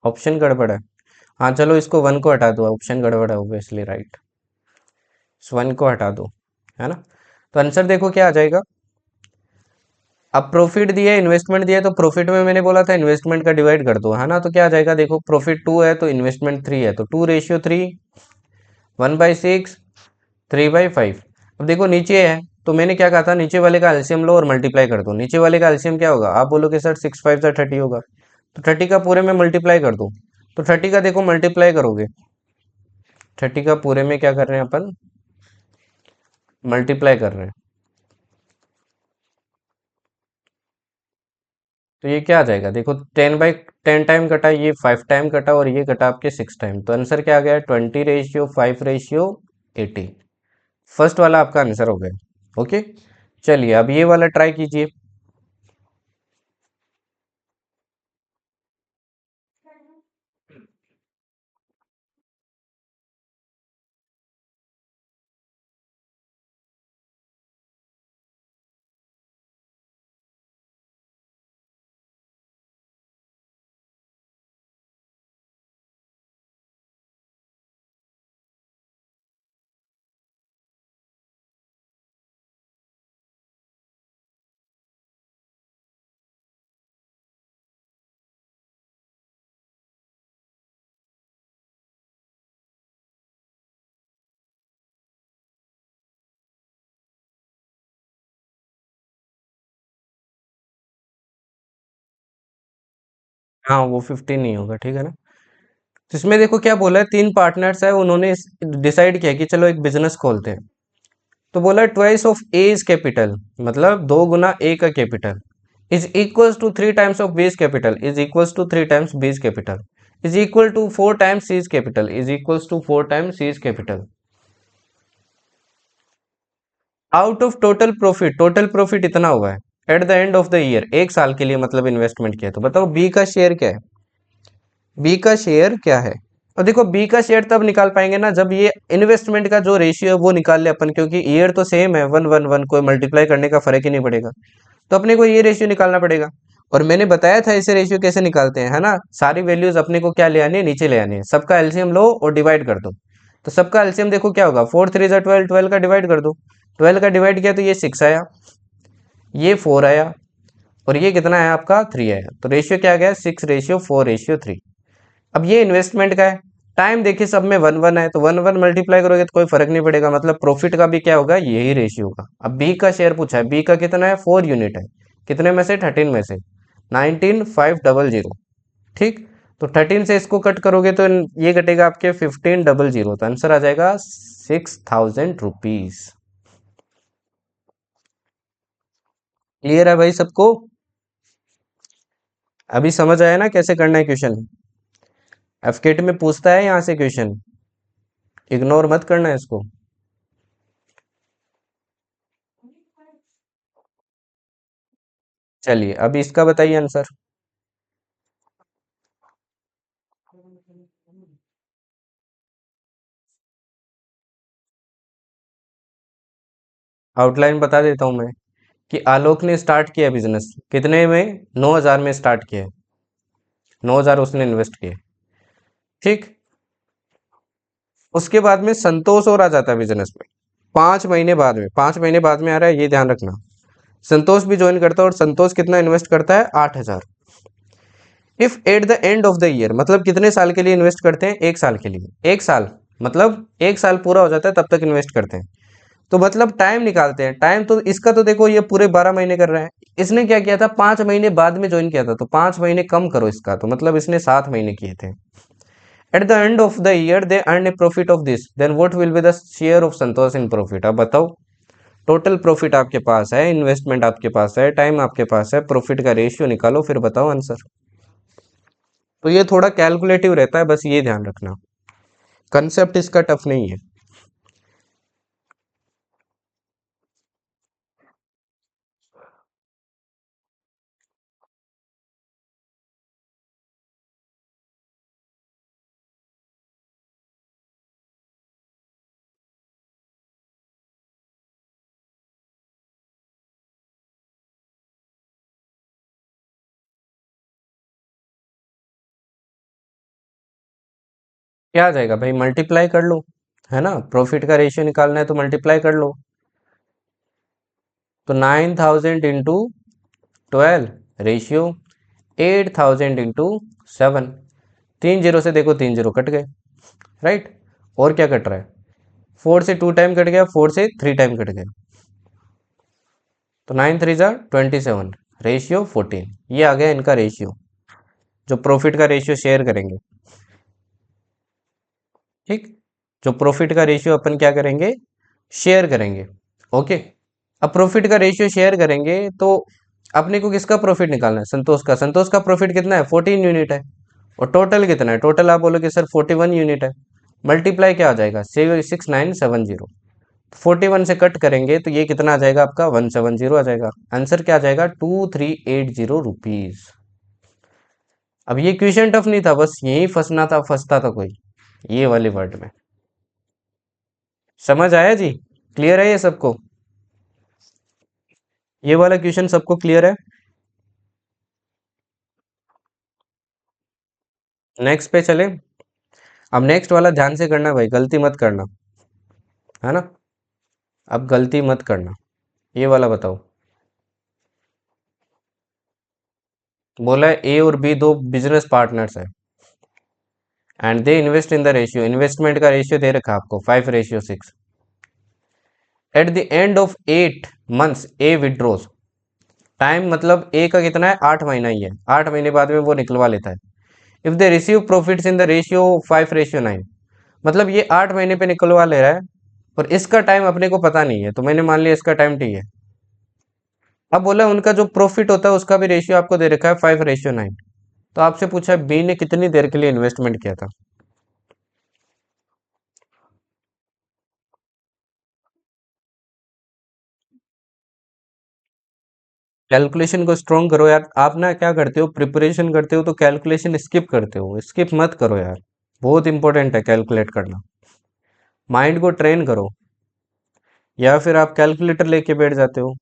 Speaker 1: ऑप्शन गड़बड़ है। हाँ चलो, इसको 1 को हटा दो, ऑप्शन गड़बड़ है ऑब्वियसली, राइट। इस 1 को हटा दो, है ना? तो आंसर देखो क्या आ जाएगा। अब प्रॉफिट दिया, इन्वेस्टमेंट दिया, तो प्रॉफिट में मैंने बोला था इन्वेस्टमेंट का डिवाइड कर दो, है ना? तो क्या आ जाएगा? देखो प्रॉफिट 2 है तो इन्वेस्टमेंट 3 है, तो 2 रेशियो 3, 1/6, 3/5। अब देखो नीचे है, तो मैंने क्या कहा था, नीचे वाले का एलसीएम लो और मल्टीप्लाई कर दो। नीचे वाले का एलसीएम क्या होगा? आप बोलोगे सर 6 5 30 होगा, तो 30 का पूरे में मल्टीप्लाई कर दो। तो 30 का देखो मल्टीप्लाई करोगे, 30 का पूरे में क्या कर रहे हैं अपन, मल्टीप्लाई कर रहे हैं। तो ये क्या आ जाएगा? देखो 10/10 टाइम कटा, ये 5 टाइम कटा, और ये कटा आपके 6 टाइम। तो आंसर क्या आ गया? 20 रेशियो 5 रेशियो 80। फर्स्ट वाला आपका आंसर हो गया। ओके। चलिए अब ये वाला ट्राई कीजिए। हाँ वो 15 नहीं होगा, ठीक है ना। तो इसमें देखो क्या बोला है, तीन पार्टनर्स है, उन्होंने डिसाइड किया कि चलो एक बिजनेस खोलते हैं। तो बोला twice of A is capital, मतलब दो गुना ए का capital is equals to three times of B's capital, is equals to three times B's capital, is equal to four times C's capital, is equals to four times C's capital. Out of total profit इतना हुआ है at the end of the year, एक साल के लिए मतलब investment किया, तो बताओ बी का शेयर क्या है, बी का शेयर क्या है। और देखो बी का शेयर तब निकाल पाएंगे ना जब ये इन्वेस्टमेंट का जो रेशियो है वो निकाल ले अपन, क्योंकि ईयर तो सेम है, वन वन वन, कोई मल्टीप्लाई करने का फर्क ही नहीं पड़ेगा। तो अपने को ये रेशियो निकालना पड़ेगा। और मैंने बताया था इसे रेशियो कैसे निकालते हैं, है ना। सारी वैल्यूज अपने को क्या ले आनी है, नीचे ले आनी है, सबका एलसीएम लो और डिवाइड कर दो। तो सबका एलसीएम देखो क्या होगा, फोर थ्री जा ट्वेल्व, ट्वेल्व का डिवाइड कर दो, ट्वेल्व का डिवाइड किया तो ये सिक्स आया, ये फोर आया, और ये कितना है आपका थ्री आया। तो रेशियो क्या आ गया, six ratio four ratio three. अब ये इन्वेस्टमेंट का है, टाइम देखिए सब में वन वन है, तो वन वन मल्टीप्लाई करोगे तो कोई फर्क नहीं पड़ेगा, मतलब प्रॉफिट का भी क्या होगा, यही रेशियो होगा। अब बी का शेयर पूछा है, बी का कितना है, फोर यूनिट है, कितने में से, थर्टीन में से, 19500। ठीक, तो थर्टीन से इसको कट करोगे तो ये कटेगा आपके 1500, तो आंसर आ जाएगा 6000 रुपीज। क्लियर है भाई सबको। अभी समझ आया ना कैसे करना है क्वेश्चन। एफकेट में पूछता है यहाँ से क्वेश्चन, इग्नोर मत करना है इसको। चलिए अभी इसका बताइए आंसर। आउटलाइन बता देता हूँ मैं, कि आलोक ने स्टार्ट किया बिजनेस कितने में, 9000 में स्टार्ट किया, 9000 उसने इन्वेस्ट किए। ठीक, उसके बाद में संतोष और आ जाता है बिजनेस में, 5 महीने बाद में, 5 महीने बाद में आ रहा है, ये ध्यान रखना। संतोष भी ज्वाइन करता है, और संतोष कितना इन्वेस्ट करता है, 8000। If at the end of the year, मतलब कितने साल के लिए इन्वेस्ट करते हैं, एक साल के लिए, एक साल, मतलब एक साल पूरा हो जाता है तब तक इन्वेस्ट करते हैं। तो मतलब टाइम निकालते हैं, टाइम तो इसका तो देखो ये पूरे 12 महीने कर रहा है, इसने क्या किया था, 5 महीने बाद में ज्वाइन किया था, तो 5 महीने कम करो इसका, तो मतलब इसने 7 महीने किए थे। At the end of the year they earn a profit of this, then what will be the share of Santosh in profit. अब बताओ, टोटल प्रॉफिट आपके पास है, इन्वेस्टमेंट आपके पास है, टाइम आपके पास है, प्रॉफिट का रेशियो निकालो, फिर बताओ आंसर। तो ये थोड़ा कैलकुलेटिव रहता है, बस ये ध्यान रखना, कंसेप्ट इसका टफ नहीं है। क्या आ जाएगा भाई, मल्टीप्लाई कर लो, है ना, प्रॉफिट का रेशियो निकालना है तो मल्टीप्लाई कर लो। तो 9000 इंटू 12 रेशियो 8000 इंटू 7, तीन जीरो से देखो, तीन जीरो कट गए, राइट। और क्या कट रहा है, फोर से टू टाइम कट गया, फोर से थ्री टाइम कट गया, तो नाइन थ्री ज़ा 27 रेशियो 14, ये आ गया इनका रेशियो, जो प्रॉफिट का रेशियो शेयर करेंगे। ठीक, जो प्रॉफिट का रेशियो अपन क्या करेंगे, शेयर करेंगे। ओके, अब प्रॉफिट का रेशियो शेयर करेंगे तो अपने को किसका प्रॉफिट निकालना है, संतोष का। संतोष का प्रॉफिट कितना है, 14 यूनिट है, और टोटल कितना है, टोटल आप बोलोगे सर 41 यूनिट है, मल्टीप्लाई क्या आ जाएगा, 6970, 41 से कट करेंगे तो ये कितना आ जाएगा आपका, 170 आ जाएगा। आंसर क्या आ जाएगा, 2380 रुपीज। अब ये क्वेश्चन टफ नहीं था, बस यही फंसना था, फंसता था कोई, ये वाले वर्ड में। समझ आया जी, क्लियर है ये सबको, ये वाला क्वेश्चन सबको क्लियर है। नेक्स्ट पे चले। अब नेक्स्ट वाला ध्यान से करना भाई, गलती मत करना, है ना। अब गलती मत करना, ये वाला बताओ। बोला है ए और बी दो बिजनेस पार्टनर्स है, and they invest in the ratio, investment का रेशियो दे रखा है आपको 5:6। Eight the end of 8 months A withdraws, time मतलब ए का कितना है, 8 महीना ही है, 8 महीने बाद में वो निकलवा लेता है। If they receive profits in the ratio 5:9, मतलब ये 8 महीने पे निकलवा ले रहा है, और इसका टाइम अपने को पता नहीं है, तो मैंने मान लिया इसका टाइम टी है। अब बोला उनका जो प्रॉफिट होता है उसका भी रेशियो आपको दे रखा है 5:9। तो आपसे पूछा बी ने कितनी देर के लिए इन्वेस्टमेंट किया था। कैलकुलेशन को स्ट्रॉन्ग करो यार, आप ना क्या करते हो, प्रिपरेशन करते हो तो कैलकुलेशन स्किप करते हो, स्किप मत करो यार, बहुत इंपॉर्टेंट है कैलकुलेट करना। माइंड को ट्रेन करो, या फिर आप कैलकुलेटर लेके बैठ जाते हो।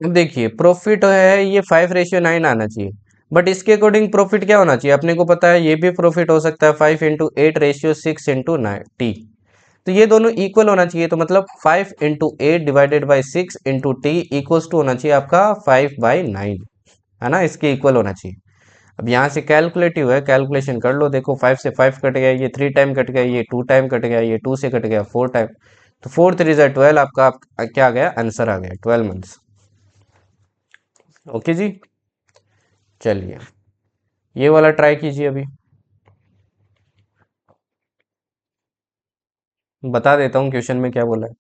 Speaker 1: अब देखिए प्रॉफिट है ये 5:9 आना चाहिए, बट इसके अकॉर्डिंग प्रॉफिट क्या होना चाहिए, अपने को पता है ये भी प्रॉफिट हो सकता है 5:8:6 टी। तो ये दोनों इक्वल होना चाहिए, तो मतलब 5:8 / 6 टी इक्वल्स टू होना चाहिए आपका 5/9, है ना, इसके इक्वल होना चाहिए। अब यहाँ से कैलकुलेटिव है, कैलकुलेशन कर लो, देखो 5 से 5 कट गया, ये 3 टाइम कट गया, ये 2 टाइम कट गया, ये 2 से कट गया 4 टाइम, तो 4 3 = 12, आपका क्या आ गया, आंसर आ गया 12 मंथ्स। ओके जी, चलिए ये वाला ट्राई कीजिए अभी। बता देता हूँ क्वेश्चन में क्या बोला है।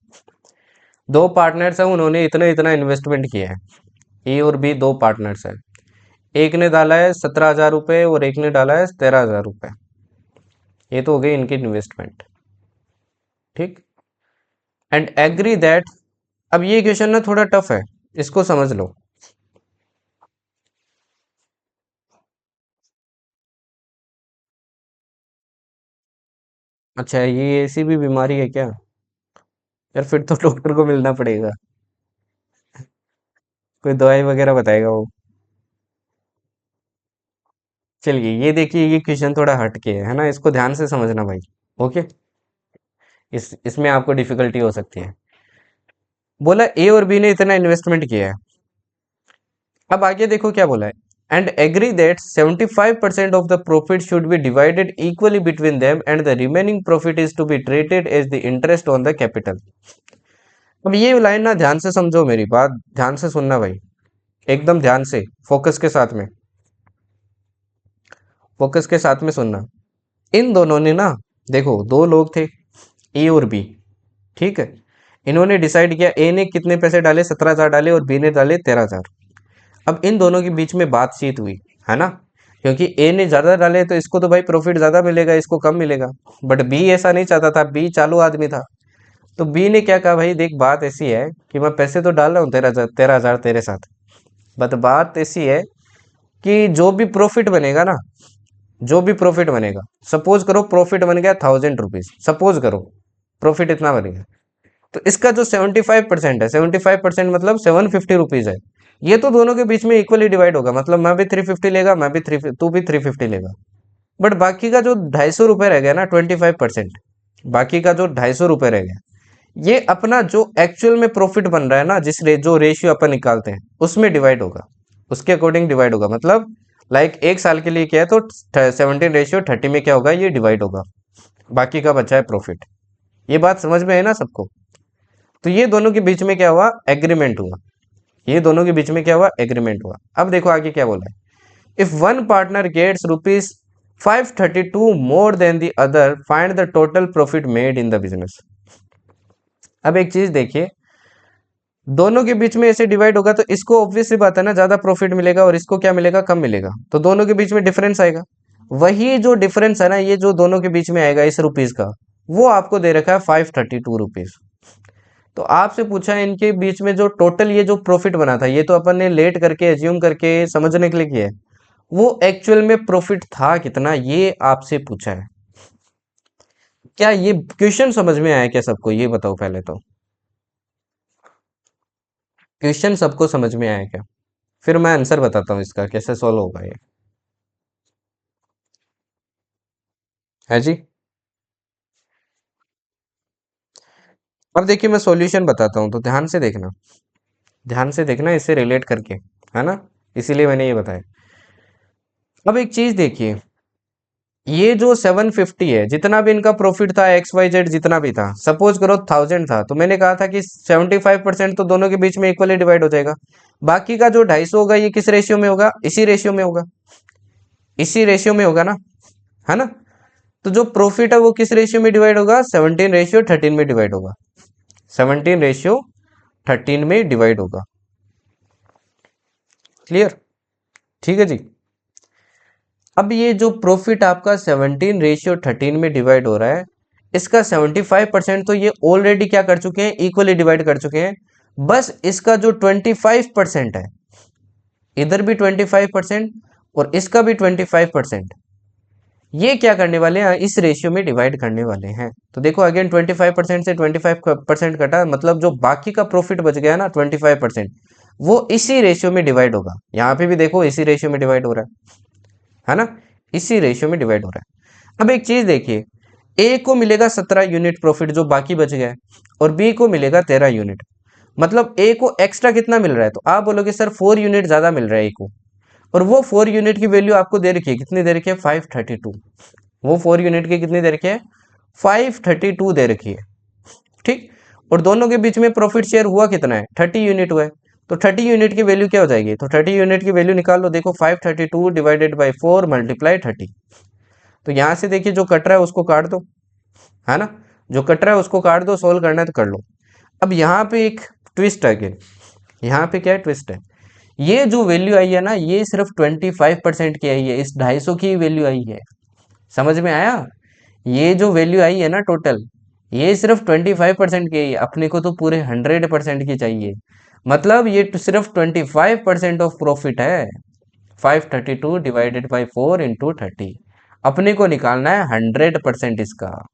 Speaker 1: दो पार्टनर्स हैं, उन्होंने इतना इतना इन्वेस्टमेंट किया है। ए और बी दो पार्टनर्स हैं। एक ने डाला है 17,000 रुपये और एक ने डाला है 13,000 रुपये। ये तो हो गई इनकी इन्वेस्टमेंट, ठीक। एंड एग्री दैट, अब ये क्वेश्चन ना थोड़ा टफ है, इसको समझ लो। अच्छा, ये ऐसी भी बीमारी है क्या, यार फिर तो डॉक्टर को मिलना पड़ेगा, कोई दवाई वगैरह बताएगा वो। चलिए ये देखिए, ये क्वेश्चन थोड़ा हट के है ना, इसको ध्यान से समझना भाई। ओके, इसमें आपको डिफिकल्टी हो सकती है। बोला ए और बी ने इतना इन्वेस्टमेंट किया है। अब आगे देखो क्या बोला है, and agree that 75% of the profit should be divided equally between them and the remaining profit is to be treated as the interest on the capital. अब ये लाइन ना ध्यान से समझो, मेरी बात ध्यान से सुनना भाई, एकदम ध्यान से, फोकस के साथ में, फोकस के साथ में सुनना। इन दोनों ने ना, देखो दो लोग थे, ए और बी, ठीक है। इन्होंने डिसाइड किया, ए ने कितने पैसे डाले, 17,000 डाले, और बी ने डाले 13,000। अब इन दोनों के बीच में बातचीत हुई, है ना, क्योंकि ए ने ज़्यादा डाले तो इसको तो भाई प्रॉफिट ज़्यादा मिलेगा, इसको कम मिलेगा। बट बी ऐसा नहीं चाहता था, बी चालू आदमी था। तो बी ने क्या कहा, भाई देख बात ऐसी है कि मैं पैसे तो डाल रहा हूँ 13,000 तेरे साथ, बट बात ऐसी है कि जो भी प्रॉफिट बनेगा ना, जो भी प्रॉफिट बनेगा, सपोज करो प्रॉफिट बन गया 1,000 रुपीज, सपोज करो प्रॉफिट इतना बन गया, तो इसका जो 75% है, 75% मतलब 750 रुपीज है, ये तो दोनों के बीच में इक्वली डिवाइड होगा, मतलब मैं भी 350 लेगा, मैं भी थ्री तू भी 350 लेगा। बट बाकी का जो 250 रुपये रह गया ना, 25%, बाकी का जो 250 रुपये रह गया, ये अपना जो एक्चुअल में प्रॉफिट बन रहा है ना, जो रेशियो अपन निकालते हैं उसमें डिवाइड होगा, उसके अकॉर्डिंग डिवाइड होगा, मतलब लाइक एक साल के लिए क्या है, तो 17:30 में क्या होगा, ये डिवाइड होगा, बाकी का बचा है प्रॉफिट। ये बात समझ में है ना सबको। तो ये दोनों के बीच में क्या हुआ, एग्रीमेंट हुआ, ये दोनों के बीच में क्या हुआ, एग्रीमेंट हुआ। अब देखो आगे क्या बोला है, if one partner gets rupees 532 more than the other, find the total profit made in the business. अब एक चीज देखिए, दोनों के बीच में ऐसे डिवाइड होगा तो इसको ऑब्वियस सी बात है ना, ज्यादा प्रॉफिट मिलेगा, और इसको क्या मिलेगा, कम मिलेगा, तो दोनों के बीच में डिफरेंस आएगा। वही जो डिफरेंस है ना, ये जो दोनों के बीच में आएगा इस रुपीज का, वो आपको दे रखा है 532 रुपीज। तो आपसे पूछा है इनके बीच में जो टोटल ये जो प्रॉफिट बना था, ये तो अपन ने लेट करके एज्यूम करके समझने के लिए किया है, वो एक्चुअल में प्रॉफिट था कितना, ये आपसे पूछा है। क्या ये क्वेश्चन समझ में आया क्या सबको, ये बताओ पहले तो। क्वेश्चन सबको समझ में आया क्या? फिर मैं आंसर बताता हूँ इसका कैसे सॉल्व होगा ये। है जी। अब देखिए मैं सॉल्यूशन बताता हूँ तो ध्यान से देखना, ध्यान से देखना इससे रिलेट करके, है ना, इसीलिए मैंने ये बताया। अब एक चीज देखिए, ये जो 750 है, जितना भी इनका प्रॉफिट था एक्स वाई जेड जितना भी था, सपोज करो 1000 था, तो मैंने कहा था कि 75% तो दोनों के बीच में इक्वली डिवाइड हो जाएगा। बाकी का जो 250 होगा ये किस रेशियो में होगा? इसी रेशियो में होगा, इसी रेशियो में होगा ना, है ना। तो जो प्रॉफिट है वो किस रेशियो में डिवाइड होगा? 17:13 में डिवाइड होगा, 17:13 में डिवाइड होगा। क्लियर? ठीक है जी। अब ये जो प्रॉफिट आपका 17:13 में डिवाइड हो रहा है, इसका 75% तो ये ऑलरेडी क्या कर चुके हैं? इक्वली डिवाइड कर चुके हैं। बस इसका जो 25% है, इधर भी 25% और इसका भी 25%, ये क्या करने वाले हैं? इस रेशियो में डिवाइड करने वाले हैं। तो देखो अगेन 25% से 25% कटा, मतलब जो बाकी का प्रॉफिट बच गया ना 25%, वो इसी रेशियो में डिवाइड होगा। यहाँ पे भी देखो इसी रेशियो में डिवाइड हो रहा है ना, इसी रेशियो में डिवाइड हो रहा है। अब एक चीज देखिए, ए को मिलेगा 17 यूनिट प्रॉफिट जो बाकी बच गया है, और बी को मिलेगा 13 यूनिट। मतलब ए को एक्स्ट्रा कितना मिल रहा है? तो आप बोलोगे सर 4 यूनिट ज्यादा मिल रहा है ए को, और वो 4 यूनिट की वैल्यू आपको दे रखी है, कितनी दे रखी है? 532। वो 4 यूनिट की कितनी दे रखी है? 532 दे रखी है। ठीक। और दोनों के बीच में प्रॉफिट शेयर हुआ कितना है? 30 यूनिट हुआ है। तो 30 यूनिट की वैल्यू क्या हो जाएगी? तो 30 यूनिट की वैल्यू निकाल लो, देखो 532 डिवाइडेड बाई 4 मल्टीप्लाई 30। तो यहां से देखिए जो कट रहा है उसको काट दो, है ना, जो कट रहा है उसको काट दो, सोल्व करना है तो कर लो। अब यहाँ पे एक ट्विस्ट है, अगेन यहाँ पे क्या है? ट्विस्ट है। ये जो वैल्यू आई है ना, ये सिर्फ 25% की आई है, इस 250 की वैल्यू आई है। समझ में आया? ये जो वैल्यू आई है ना टोटल, ये सिर्फ 25% की है, अपने को तो पूरे 100% की चाहिए। मतलब ये सिर्फ 25% ऑफ प्रॉफिट है। 532 डिवाइडेड बाई 4 इंटू 30, अपने को निकालना है 100% इसका।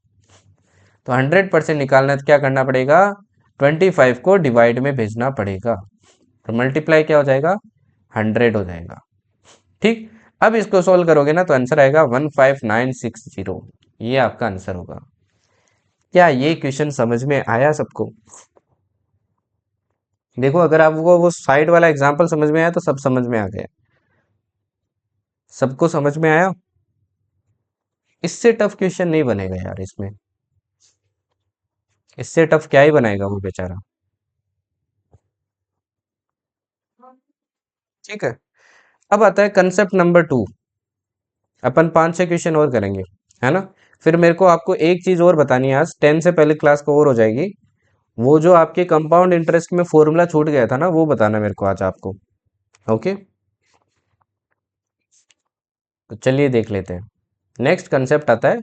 Speaker 1: तो 100% निकालना है तो क्या करना पड़ेगा? 25 को डिवाइड में भेजना पड़ेगा, तो मल्टीप्लाई क्या हो जाएगा? 100 हो जाएगा। ठीक। अब इसको सोल्व करोगे ना तो आंसर आएगा 15960, ये आपका आंसर होगा। क्या ये क्वेश्चन समझ में आया सबको? देखो अगर आपको वो साइड वाला एग्जांपल समझ में आया तो सब समझ में आ गया। सबको समझ में आया? इससे टफ क्वेश्चन नहीं बनेगा यार इसमें, इससे टफ क्या ही बनाएगा वो बेचारा। ठीक है। अब आता है कंसेप्ट नंबर 2। अपन 5-6 क्वेश्चन और करेंगे, है ना। फिर मेरे को आपको एक चीज और बतानी है, आज 10 से पहले क्लास कवर हो जाएगी। वो जो आपके कंपाउंड इंटरेस्ट में फॉर्मूला छूट गया था ना, वो बताना मेरे को आज आपको। ओके, तो चलिए देख लेते हैं। नेक्स्ट कंसेप्ट आता है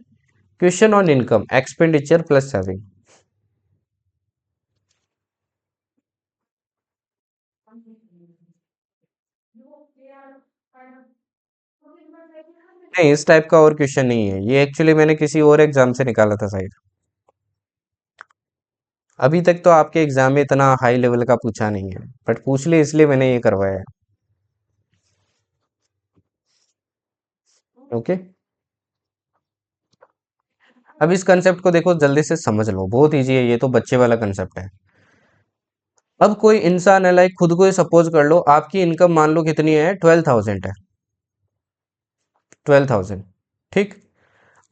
Speaker 1: question on income expenditure plus saving. नहीं, इस टाइप का और क्वेश्चन नहीं है ये, एक्चुअली मैंने किसी और एग्जाम से निकाला था शायद। अभी तक तो आपके एग्जाम में इतना हाई लेवल का पूछा नहीं है, बट पूछ ले इसलिए मैंने ये करवाया है। ओके। अब इस कंसेप्ट को देखो जल्दी से समझ लो, बहुत इजी है, ये तो बच्चे वाला कंसेप्ट है। अब कोई इंसान है, लाइक खुद को ही सपोज कर लो, आपकी इनकम मान लो कितनी है? 12,000 है, 12,000। ठीक।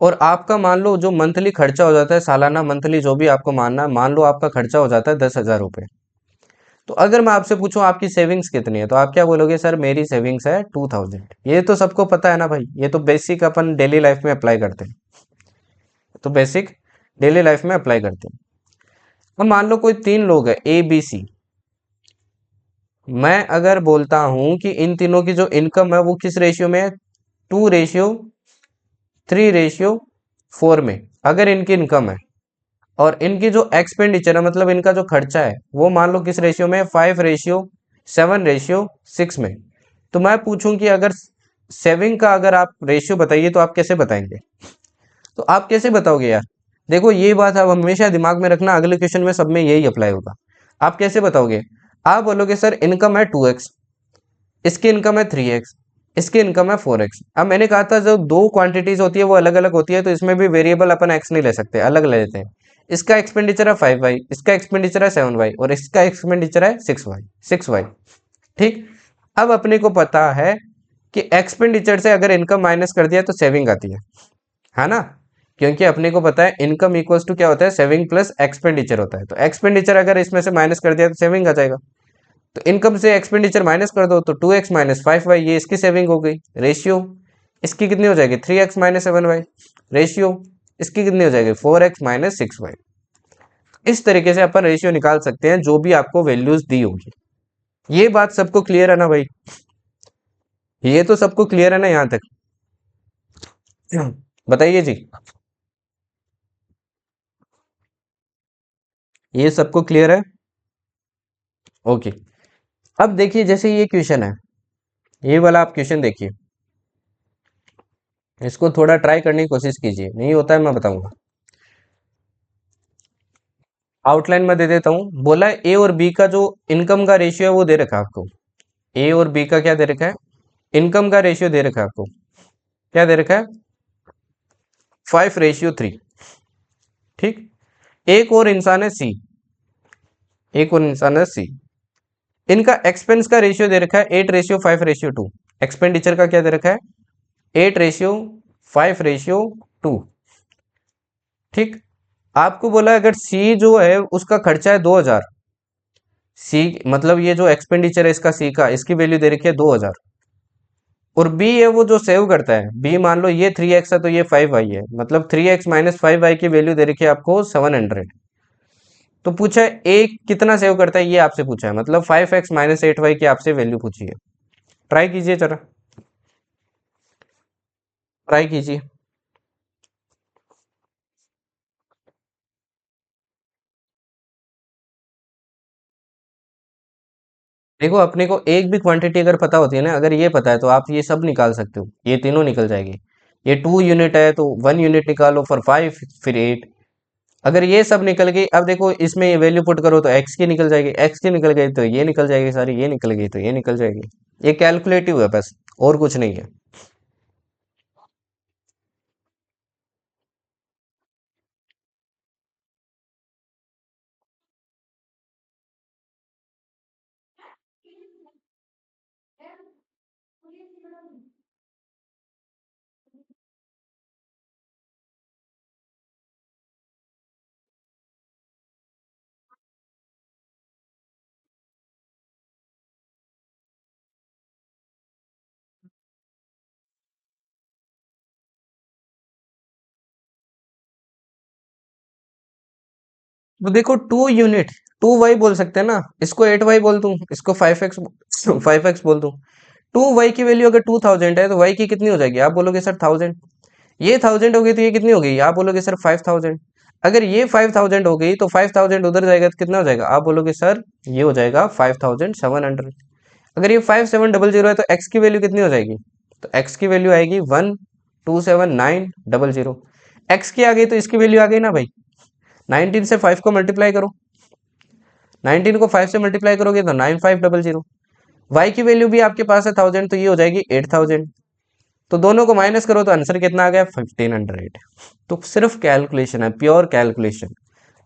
Speaker 1: और आपका मान लो जो मंथली खर्चा हो जाता है, सालाना मंथली जो भी आपको मानना है, मान लो आपका खर्चा हो जाता है 10,000 रुपये। तो अगर मैं आपसे पूछूं आपकी सेविंग्स कितनी है, तो आप क्या बोलोगे? सर मेरी सेविंग्स है 2,000। ये तो सबको पता है ना भाई, ये तो बेसिक अपन डेली लाइफ में अप्लाई करते हैं, तो बेसिक डेली लाइफ में अप्लाई करते हैं। अब मान लो कोई 3 लोग है ए बी सी, मैं अगर बोलता हूं कि इन तीनों की जो इनकम है वो किस रेशियो में है? 2:3:4 में अगर इनकी इनकम है, और इनकी जो एक्सपेंडिचर है मतलब इनका जो खर्चा है, वो मान लो किस रेशियो में? 5:7:6 में। तो मैं पूछूं कि अगर सेविंग का अगर आप रेशियो बताइए तो आप कैसे बताएंगे? तो आप कैसे बताओगे यार? देखो ये बात आप हमेशा दिमाग में रखना, अगले क्वेश्चन में सब में यही अप्लाई होगा। आप कैसे बताओगे? आप बोलोगे सर इनकम है 2x, इसकी इनकम है 3x, इसकी इनकम है 4x। अब मैंने कहा था जो दो क्वांटिटीज होती है वो अलग अलग होती है, तो इसमें भी वेरिएबल अपन x नहीं ले सकते, अलग ले लेते हैं। इसका एक्सपेंडिचर है 5y, इसका एक्सपेंडिचर है 7y, और इसका एक्सपेंडिचर है 6y। ठीक। अब अपने को पता है कि एक्सपेंडिचर से अगर इनकम माइनस कर दिया तो सेविंग आती है ना। क्योंकि अपने को पता है इनकम इक्वल्स टू क्या होता है, सेविंग प्लस एक्सपेंडिचर होता है। तो एक्सपेंडिचर अगर इसमें से माइनस कर दिया तो सेविंग आ जाएगा। तो इनकम से एक्सपेंडिचर माइनस कर दो तो 2x माइनस 5y, ये इसकी सेविंग हो गई। रेशियो इसकी कितनी हो जाएगी, 3x माइनस 7y। रेशियो इसकी कितनी हो जाएगी, 4x माइनस 6y। इस तरीके से अपन रेशियो निकाल सकते हैं जो भी आपको वैल्यूज दी होगी। ये बात सबको क्लियर है ना भाई? ये तो सबको क्लियर है ना यहाँ तक? बताइए जी। ये सबको क्लियर है? ओके। अब देखिए जैसे ये क्वेश्चन है, ये वाला आप क्वेश्चन देखिए, इसको थोड़ा ट्राई करने की कोशिश कीजिए, नहीं होता है मैं बताऊंगा। आउटलाइन में दे देता हूँ। बोला है ए और बी का जो इनकम का रेशियो है वो दे रखा है आपको। ए और बी का क्या दे रखा है, इनकम का रेशियो दे रखा है आपको। क्या दे रखा है, 5:3। ठीक। एक और इंसान है सी, एक और इंसान है सी, इनका एक्सपेंस का रेशियो दे रखा है 8:5:2। एक्सपेंडिचर का क्या दे रखा है, 8:5:2। ठीक। आपको बोला अगर सी जो है उसका खर्चा है 2000, सी मतलब ये जो एक्सपेंडिचर है इसका, सी का, इसकी वैल्यू दे रखी है 2000, और बी है वो जो सेव करता है, बी मान लो ये 3x है तो ये 5y है, मतलब 3x माइनस 5y की वैल्यू दे रखी है आपको 700। तो पूछा है ए कितना सेव करता है, ये आपसे पूछा है, मतलब 5x माइनस 8y की आपसे वैल्यू पूछी है। ट्राई कीजिए जरा, ट्राई कीजिए। देखो अपने को एक भी क्वांटिटी अगर पता होती है ना, अगर ये पता है तो आप ये सब निकाल सकते हो, ये तीनों निकल जाएगी। ये 2 यूनिट है तो 1 यूनिट निकालो, फिर 5, फिर 8। अगर ये सब निकल गई, अब देखो इसमें ये वैल्यू पुट करो तो एक्स की निकल जाएगी, एक्स की निकल गई तो ये निकल जाएगी सारी, ये निकल गई तो ये निकल जाएगी। ये कैलकुलेटिव है बस, और कुछ नहीं है। तो देखो 2 यूनिट, 2y बोल सकते हैं ना, इसको 8y बोल दूं, इसको 5x 5x बोल दूं। 2y की वैल्यू अगर 2000 है तो y की कितनी हो जाएगी, आप बोलोगे सर 1000। ये 1000 हो गई तो ये कितनी हो गई, आप बोलोगे सर 5000। अगर ये 5000 हो गई तो 5000 उधर जाएगा तो कितना हो जाएगा, आप बोलोगे सर ये हो जाएगा 5700। अगर ये 5700 है तो x की वैल्यू कितनी हो जाएगी, तो x की वैल्यू आएगी 1279000। x की आ गई तो इसकी वैल्यू आ गई ना भाई। 19 से 5 को मल्टीप्लाई करो, 19 को 5 से मल्टीप्लाई करोगे तो 9500। y की वैल्यू भी आपके पास है 1000, तो ये हो जाएगी 8000। तो दोनों को माइनस करो तो आंसर कितना आ गया, 1500। तो सिर्फ कैलकुलेशन है, प्योर कैलकुलेशन,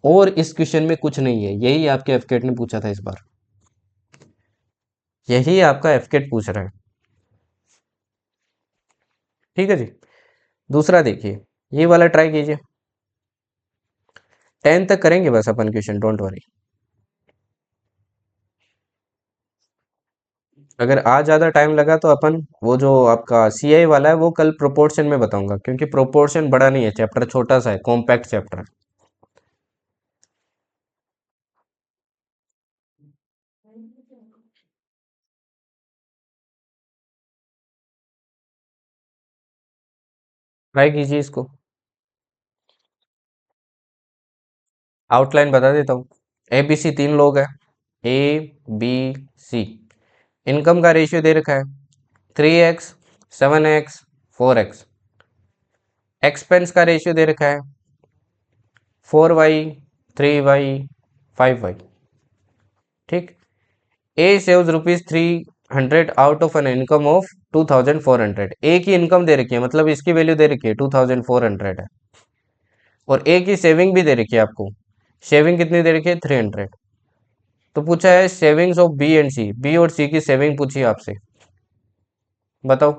Speaker 1: और इस क्वेश्चन में कुछ नहीं है। यही आपके एफकेट ने पूछा था इस बार, यही आपका एफकेट पूछ रहा है। ठीक है जी। दूसरा देखिए, ये वाला ट्राई कीजिए। 10 तक करेंगे बस अपन क्वेश्चन, डोंट वरी। अगर आज ज़्यादा टाइम लगा तो अपन वो जो आपका सीआई वाला है वो कल प्रोपोर्शन में बताऊंगा, क्योंकि प्रोपोर्शन बड़ा नहीं है, चैप्टर छोटा सा है, कॉम्पैक्ट चैप्टर है। ट्राई कीजिए इसको। आउटलाइन बता देता हूँ। ए बी सी तीन लोग हैं, ए बी सी। इनकम का रेशियो दे रखा है 3x, 7x, 4x। एक्सपेंस का रेशियो दे रखा है 4y, 3y, 5y। ठीक। A saves ₹300 out of an income of 2400। A की इनकम दे रखी है, मतलब इसकी वैल्यू दे रखी है 2400 है, और ए की सेविंग भी दे रखी है आपको। सेविंग कितनी दे रखी है? 300। तो पूछा है savings of B and C, B और सी की सेविंग पूछी है आपसे, बताओ।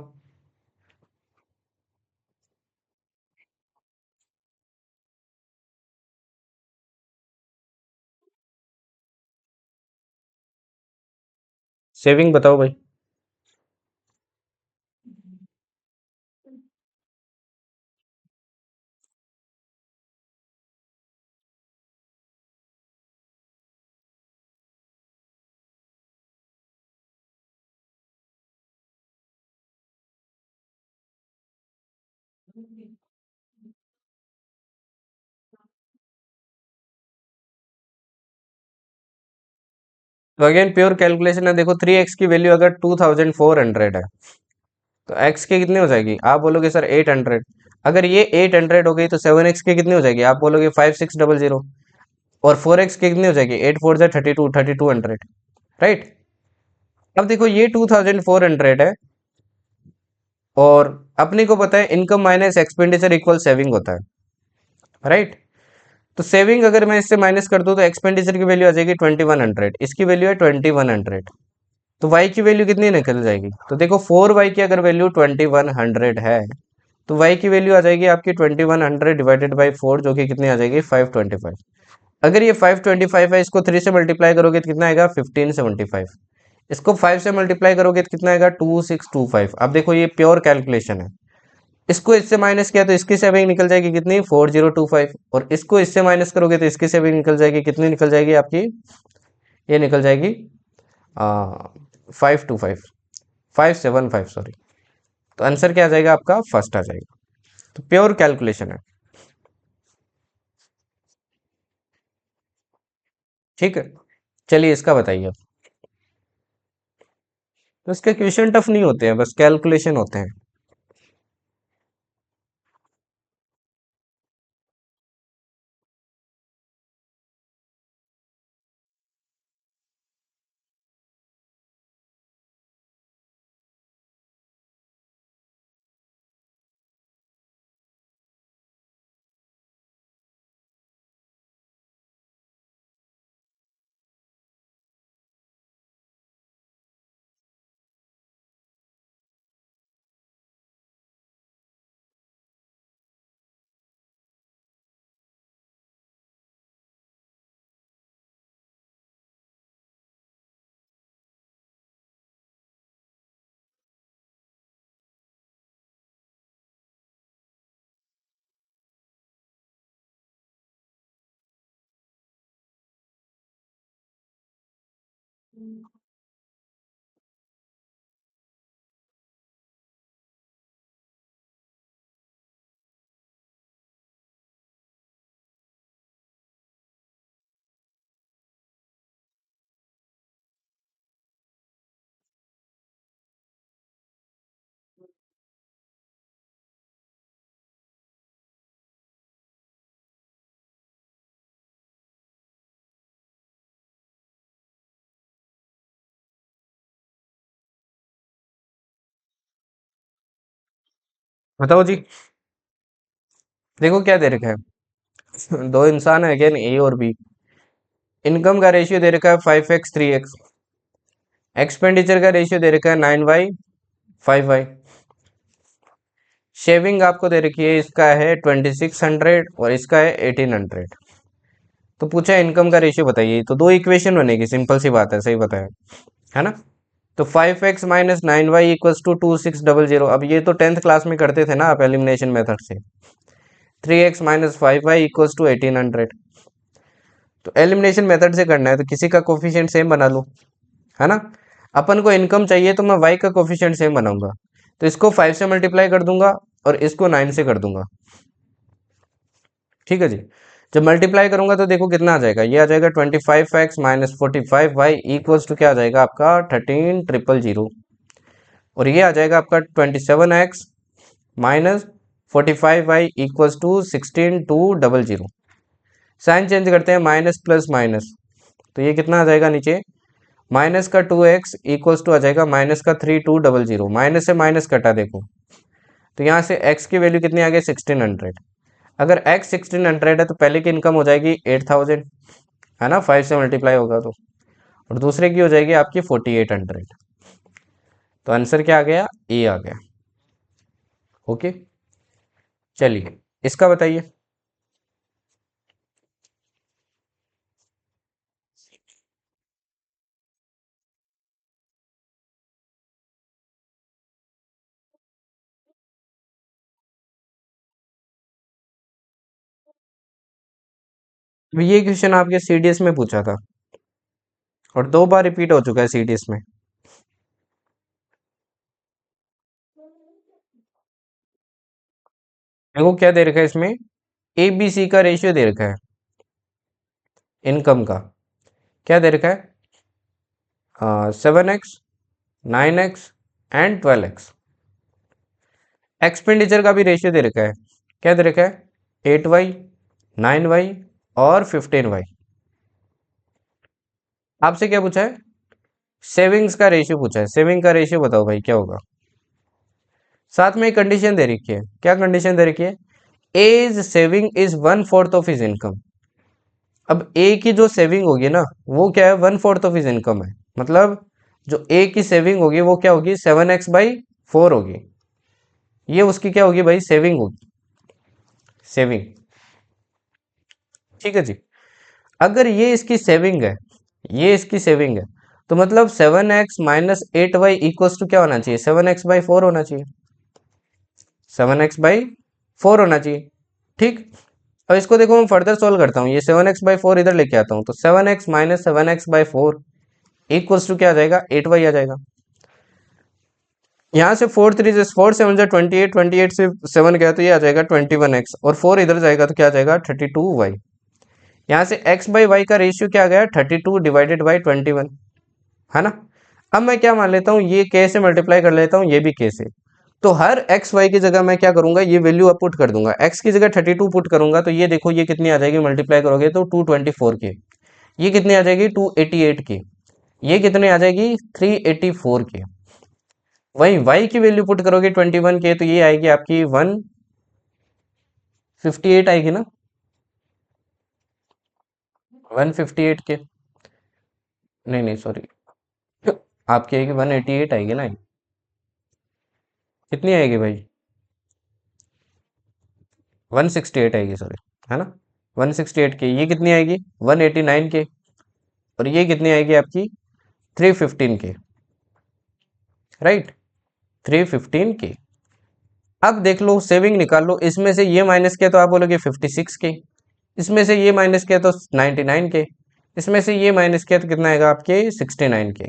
Speaker 1: सेविंग बताओ भाई। तो अगेन प्योर कैलकुलेशन है, देखो 3x की वैल्यू अगर 2400 है, तो x की कितनी हो जाएगी? आप बोलोगे सर 800। अगर ये 800 हो गई तो 7x की कितनी हो जाएगी? आप बोलोगे 5600। और 4x की कितनी हो जाएगी? 8 4 जा 32, 3200। राइट। अब देखो ये 2400 है, और अपने को पता है income minus expenditure equal saving होता है, राइट। तो सेविंग अगर मैं इससे माइनस कर दूं तो एक्सपेंडिचर की वैल्यू आ जाएगी 2100, इसकी वैल्यू है 2100। तो y की वैल्यू कितनी निकल जाएगी? तो देखो 4y की अगर वैल्यू 2100 है, तो y की वैल्यू आ जाएगी आपकी 2100 डिवाइडेड बाई 4, जो कि कितनी आ जाएगी? 525। अगर ये 525 है, इसको 3 से मल्टीप्लाई करोगे तो कितना आएगा? 1575। इसको 5 से मल्टीप्लाई करोगे तो कितना आएगा? 2625। अब देखो ये प्योर कैलकुलेशन है, इसको इससे माइनस किया तो इसकी सेविंग निकल जाएगी कितनी? 4025। और इसको इससे माइनस करोगे तो इसकी सेविंग निकल जाएगी कितनी? निकल जाएगी आपकी, ये निकल जाएगी 525, 575, सॉरी। तो आंसर क्या आ जाएगा आपका? फर्स्ट आ जाएगा। तो प्योर कैलकुलेशन है। ठीक है, चलिए इसका बताइए अब। तो इसके क्वेश्चन टफ नहीं होते हैं, बस कैलकुलेशन होते हैं। बताओ जी। देखो क्या दे रखा है, दो इंसान है अगेन, ए और बी। इनकम का रेशियो दे रखा है 5x 3x। एक्सपेंडिचर का रेशियो दे रखा है 9y 5y। शेविंग आपको दे रखी है, इसका है 2600 और इसका है 1800। तो पूछा इनकम का रेशियो बताइए, तो दो इक्वेशन बनेगी, सिंपल सी बात है, सही बताया है ना। तो 5x minus 9y equals to 2600। अब ये तो 10th क्लास में करते थे ना आप एलिमिनेशन मेथड से। 3x minus 5y equals to 1800। तो एलिमिनेशन मेथड से करना है तो किसी का कोफिशिएंट सेम बना लो, है ना। अपन को इनकम चाहिए तो मैं y का कोफिशिएंट सेम बनाऊंगा। तो इसको 5 से मल्टीप्लाई कर दूंगा और इसको 9 से कर दूंगा। ठीक है जी। जब मल्टीप्लाई करूंगा तो देखो कितना आ जाएगा, ये आ जाएगा 25x minus 45y equals to क्या आ जाएगा आपका? 13000। और ये आ जाएगा आपका 27x minus 45y equals to 16200। Sign change करते हैं, माइनस प्लस माइनस, तो ये कितना आ जाएगा नीचे? माइनस का 2x इक्वल्स टू आ जाएगा माइनस का 3200, माइनस से माइनस कटा देखो, तो यहाँ से x की वैल्यू कितनी आ गई 1600। अगर x 1600 है तो पहले की इनकम हो जाएगी 8000, है ना, 5 से मल्टीप्लाई होगा तो, और दूसरे की हो जाएगी आपकी 4800। तो आंसर क्या आ गया, ए आ गया। ओके, चलिए इसका बताइए। ये क्वेश्चन आपके सीडीएस में पूछा था और 2 बार रिपीट हो चुका है सीडीएस में। देखो क्या दे रखा है इसमें, ए बी सी का रेशियो दे रखा है इनकम का। क्या दे रखा है, 7x, 9x and 12x। Expenditure का भी रेशियो दे रखा है। क्या दे रखा है, 8y, 9y और 15y। आपसे क्या पूछा है, सेविंग्स का रेशियो पूछा है। सेविंग का रेशियो बताओ भाई क्या होगा। साथ में एक कंडीशन दे रखी है। क्या कंडीशन दे रखी है, as saving is 1/4 of his income. अब ए की जो सेविंग होगी ना, वो क्या है, 1/4 ऑफ हिज इनकम है। मतलब जो ए की सेविंग होगी वो क्या होगी, 7x/4 होगी। ये उसकी क्या होगी भाई, सेविंग होगी, सेविंग। ठीक है जी। अगर ये इसकी सेविंग है, ये इसकी सेविंग है, तो मतलब 7x - 8y इक्वल्स टू क्या होना चाहिए, 7x/4 होना चाहिए। 7x/4 होना चाहिए। ठीक। अब इसको देखो मैं फर्दर सोल्व करता हूँ, ये 7x/4 इधर लेके आता हूँ, तो 7x - 7x/4 इक्वल्स टू क्या आ जाएगा, 8y आ जाएगा। यहाँ से 4 3 4 7 28, 28 से 7 गया तो ये आ जाएगा 21x, और 4 इधर जाएगा तो क्या आ जाएगा 32y। यहाँ से x/y का रेशियो क्या आ गया, 32/21, है ना। अब मैं क्या मान लेता हूँ, ये k से मल्टीप्लाई कर लेता हूँ, ये भी k से। तो हर एक्स वाई की जगह मैं क्या करूंगा, ये वैल्यू अब पुट कर दूंगा। एक्स की जगह 32 पुट करूंगा तो ये देखो ये कितनी आ जाएगी, मल्टीप्लाई करोगे तो 224 के। ये कितनी आ जाएगी, 288 की। ये कितनी आ जाएगी, 384 के। वही वाई की वैल्यू पुट करोगे 21 के, तो ये आएगी आपकी 158 आएगी ना, 158 के। नहीं नहीं सॉरी, आपकी आएगी 188 आएगी ना। कितनी आएगी भाई, 168 आएगी सॉरी, है ना। 168 के, ये कितनी आएगी 189 के, और ये कितनी आएगी आपकी 315 के, राइट, 315 के। अब देख लो सेविंग निकाल लो, इसमें से ये माइनस किया तो आप बोलोगे 56 के, इसमें से ये माइनस किया तो 99 के, इसमें से ये माइनस किया तो कितना आएगा आपके 69 के।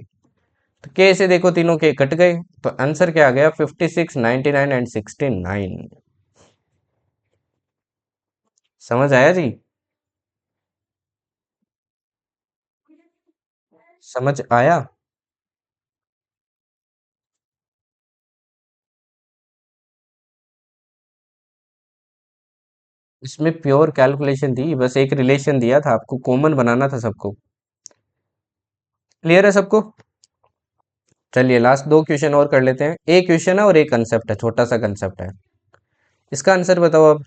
Speaker 1: तो के से देखो तीनों के कट गए, तो आंसर क्या आ गया, 56, 99 एंड 69। समझ आया जी, समझ आया। इसमें प्योर कैलकुलेशन थी, बस एक रिलेशन दिया था आपको, कॉमन बनाना था सबको। क्लियर है सबको। चलिए लास्ट 2 क्वेश्चन और कर लेते हैं। एक क्वेश्चन है और एक कंसेप्ट है, छोटा सा कंसेप्ट है। इसका आंसर बताओ अब।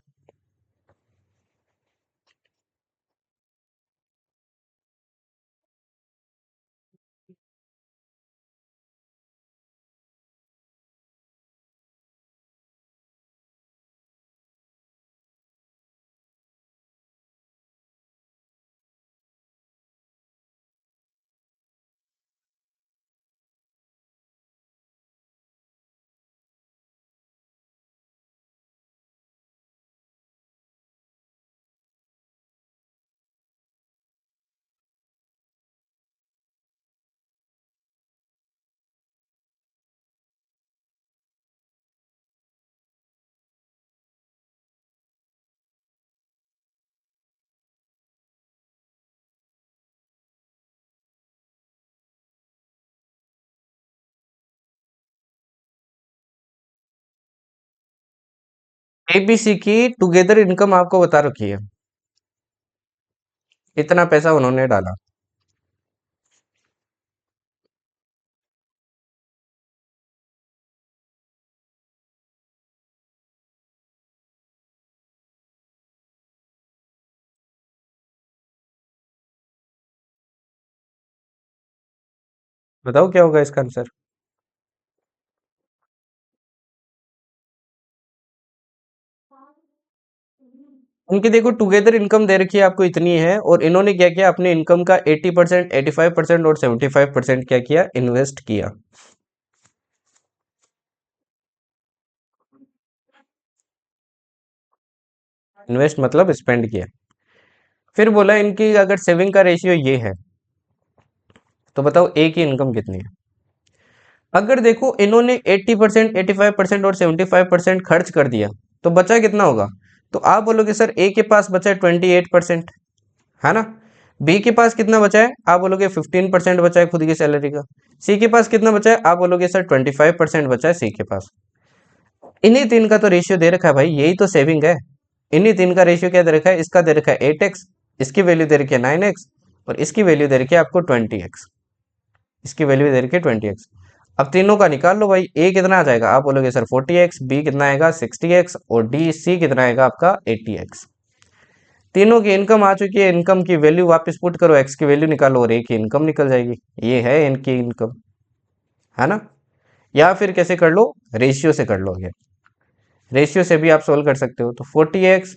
Speaker 1: एबीसी की टुगेदर इनकम आपको बता रखी है, इतना पैसा उन्होंने डाला। बताओ क्या होगा इसका आंसर। उनकी देखो टुगेदर इनकम दे रखी है आपको इतनी है, और इन्होंने क्या किया, अपने इनकम का 80%, 85% और 75% क्या किया, इन्वेस्ट किया। इन्वेस्ट मतलब स्पेंड किया। फिर बोला इनकी अगर सेविंग का रेशियो ये है, तो बताओ ए की इनकम कितनी है। अगर देखो इन्होंने 80%, 85% और 75% खर्च कर दिया, तो बचा कितना होगा। तो आप बोलोगे सर ए के पास बचा है 28%, है ना। बी के पास कितना बचा है, आप बोलोगे 15% बचा है खुद की सैलरी का। सी के पास कितना बचा है, आप बोलोगे सर 25% बचा है सी के पास। इन्हीं तीन का तो रेशियो दे रखा है भाई, यही तो सेविंग है। इन्हीं तीन का रेशियो क्या दे रखा है, इसका दे रखा है 8x, इसकी वैल्यू दे रखी है 9x, और इसकी वैल्यू दे रखी है आपको 20x। इसकी वैल्यू दे रखी है 20x। अब तीनों का निकाल लो भाई, ए कितना आ जाएगा, आप बोलोगे सर 40x, बी कितना आएगा 60x, और डी सी कितना आएगा आपका 80x। तीनों की इनकम आ चुकी है, इनकम की वैल्यू वापस पुट करो, एक्स की वैल्यू निकालो और ए की इनकम निकल जाएगी। ये है इनकी इनकम, है ना। या फिर कैसे कर लो, रेशियो से कर लो। ये रेशियो से भी आप सोल्व कर सकते हो। तो 40x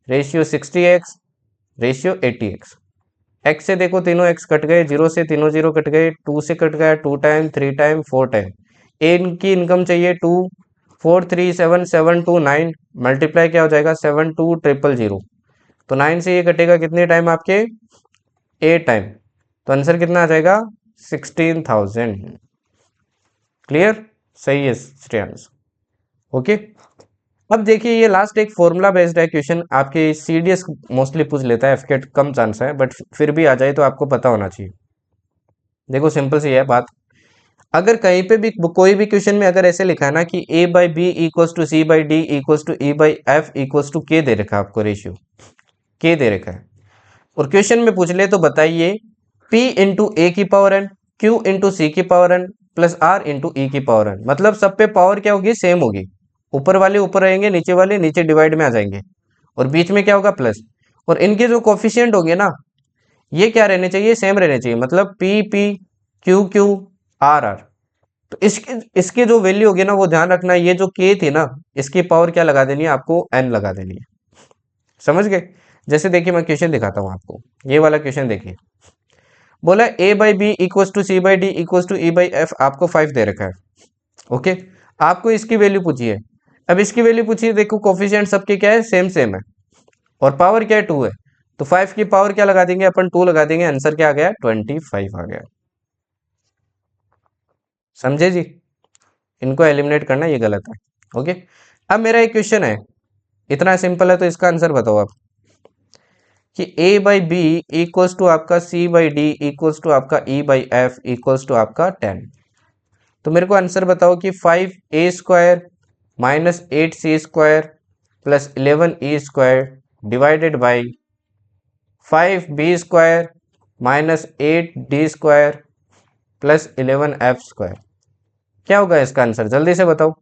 Speaker 1: ratio 60x ratio 80x। X से देखो तीनों एक्स कट गए, जीरो से तीनों जीरो कट गए, टू से कट गया 2 टाइम, 3 टाइम, 4 टाइम। ए की इनकम चाहिए 2, 4, 3, 7, 7, 2, 9, मल्टीप्लाई क्या हो जाएगा 7, 2, 0, 0। तो 9 से ये कटेगा कितने टाइम आपके, 8 टाइम। तो आंसर कितना आ जाएगा, 16,000। क्लियर, सही है श्रेयांश। ओके। अब देखिए ये लास्ट एक फॉर्मूला बेस्ड है क्वेश्चन, आपके सीडीएस मोस्टली पूछ लेता है, एफकेट कम चांस है, बट फिर भी आ जाए तो आपको पता होना चाहिए। देखो सिंपल सी है बात। अगर कहीं पे भी कोई भी क्वेश्चन में अगर ऐसे लिखा है ना कि A by B equals to C by D equals to E by F equals to K दे रखा है आपको, रेशियो के दे रखा है, और क्वेश्चन में पूछ ले तो बताइए P इंटू ए की power N, Q into C की power N, plus R into E की पावर एन। मतलब सब पे पावर क्या होगी, सेम होगी। ऊपर वाले ऊपर रहेंगे, नीचे वाले नीचे डिवाइड में आ जाएंगे, और बीच में क्या होगा, प्लस। और इनके जो कोफिशियंट होंगे ना, ये क्या रहने चाहिए, सेम रहने चाहिए। मतलब P P, Q Q, R R। तो इसकी इसकी जो वैल्यू होगी ना, वो ध्यान रखना, ये जो K थी ना, इसकी पावर क्या लगा देनी है आपको, N लगा देनी है। समझ गए। जैसे देखिए मैं क्वेश्चन दिखाता हूँ आपको, ये वाला क्वेश्चन देखिए। बोला A by B equals to C by D equals to E by F, आपको 5 दे रखा है। ओके। आपको इसकी वैल्यू पूछी है। अब इसकी वैल्यू पूछी है, देखो कोफिशिएंट सबके क्या है, सेम सेम है, और पावर क्या है, 2 है। तो 5 की पावर क्या लगा देंगे अपन, 2 लगा देंगे, आंसर क्या आ गया, 25 आ गया। समझे जी। इनको एलिमिनेट करना ये गलत है। ओके। अब मेरा एक क्वेश्चन है, इतना सिंपल है, तो इसका आंसर बताओ आप, कि A by B equals to आपका सी बाई डी इक्वल्स टू आपका ई बाई एफ इक्वल्स टू आपका 10। तो मेरे को आंसर बताओ कि 5a² minus 8c² plus 11e² divided by 5b² minus 8d² plus 11f²। क्या होगा इसका आंसर, जल्दी से बताओ।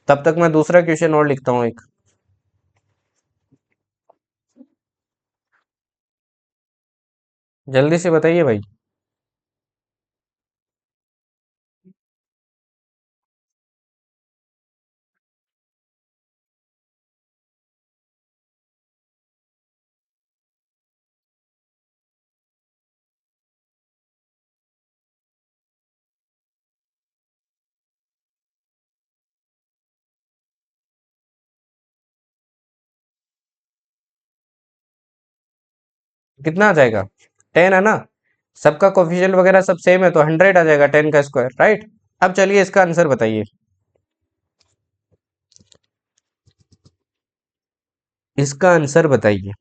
Speaker 1: तब तक मैं दूसरा क्वेश्चन और लिखता हूँ एक। जल्दी से बताइए भाई। कितना आ जाएगा, 10 है ना। सबका कोफिशिएंट वगैरह सब सेम है, तो 100 आ जाएगा 10 का स्क्वायर, राइट। अब चलिए इसका आंसर बताइए। इसका आंसर बताइए।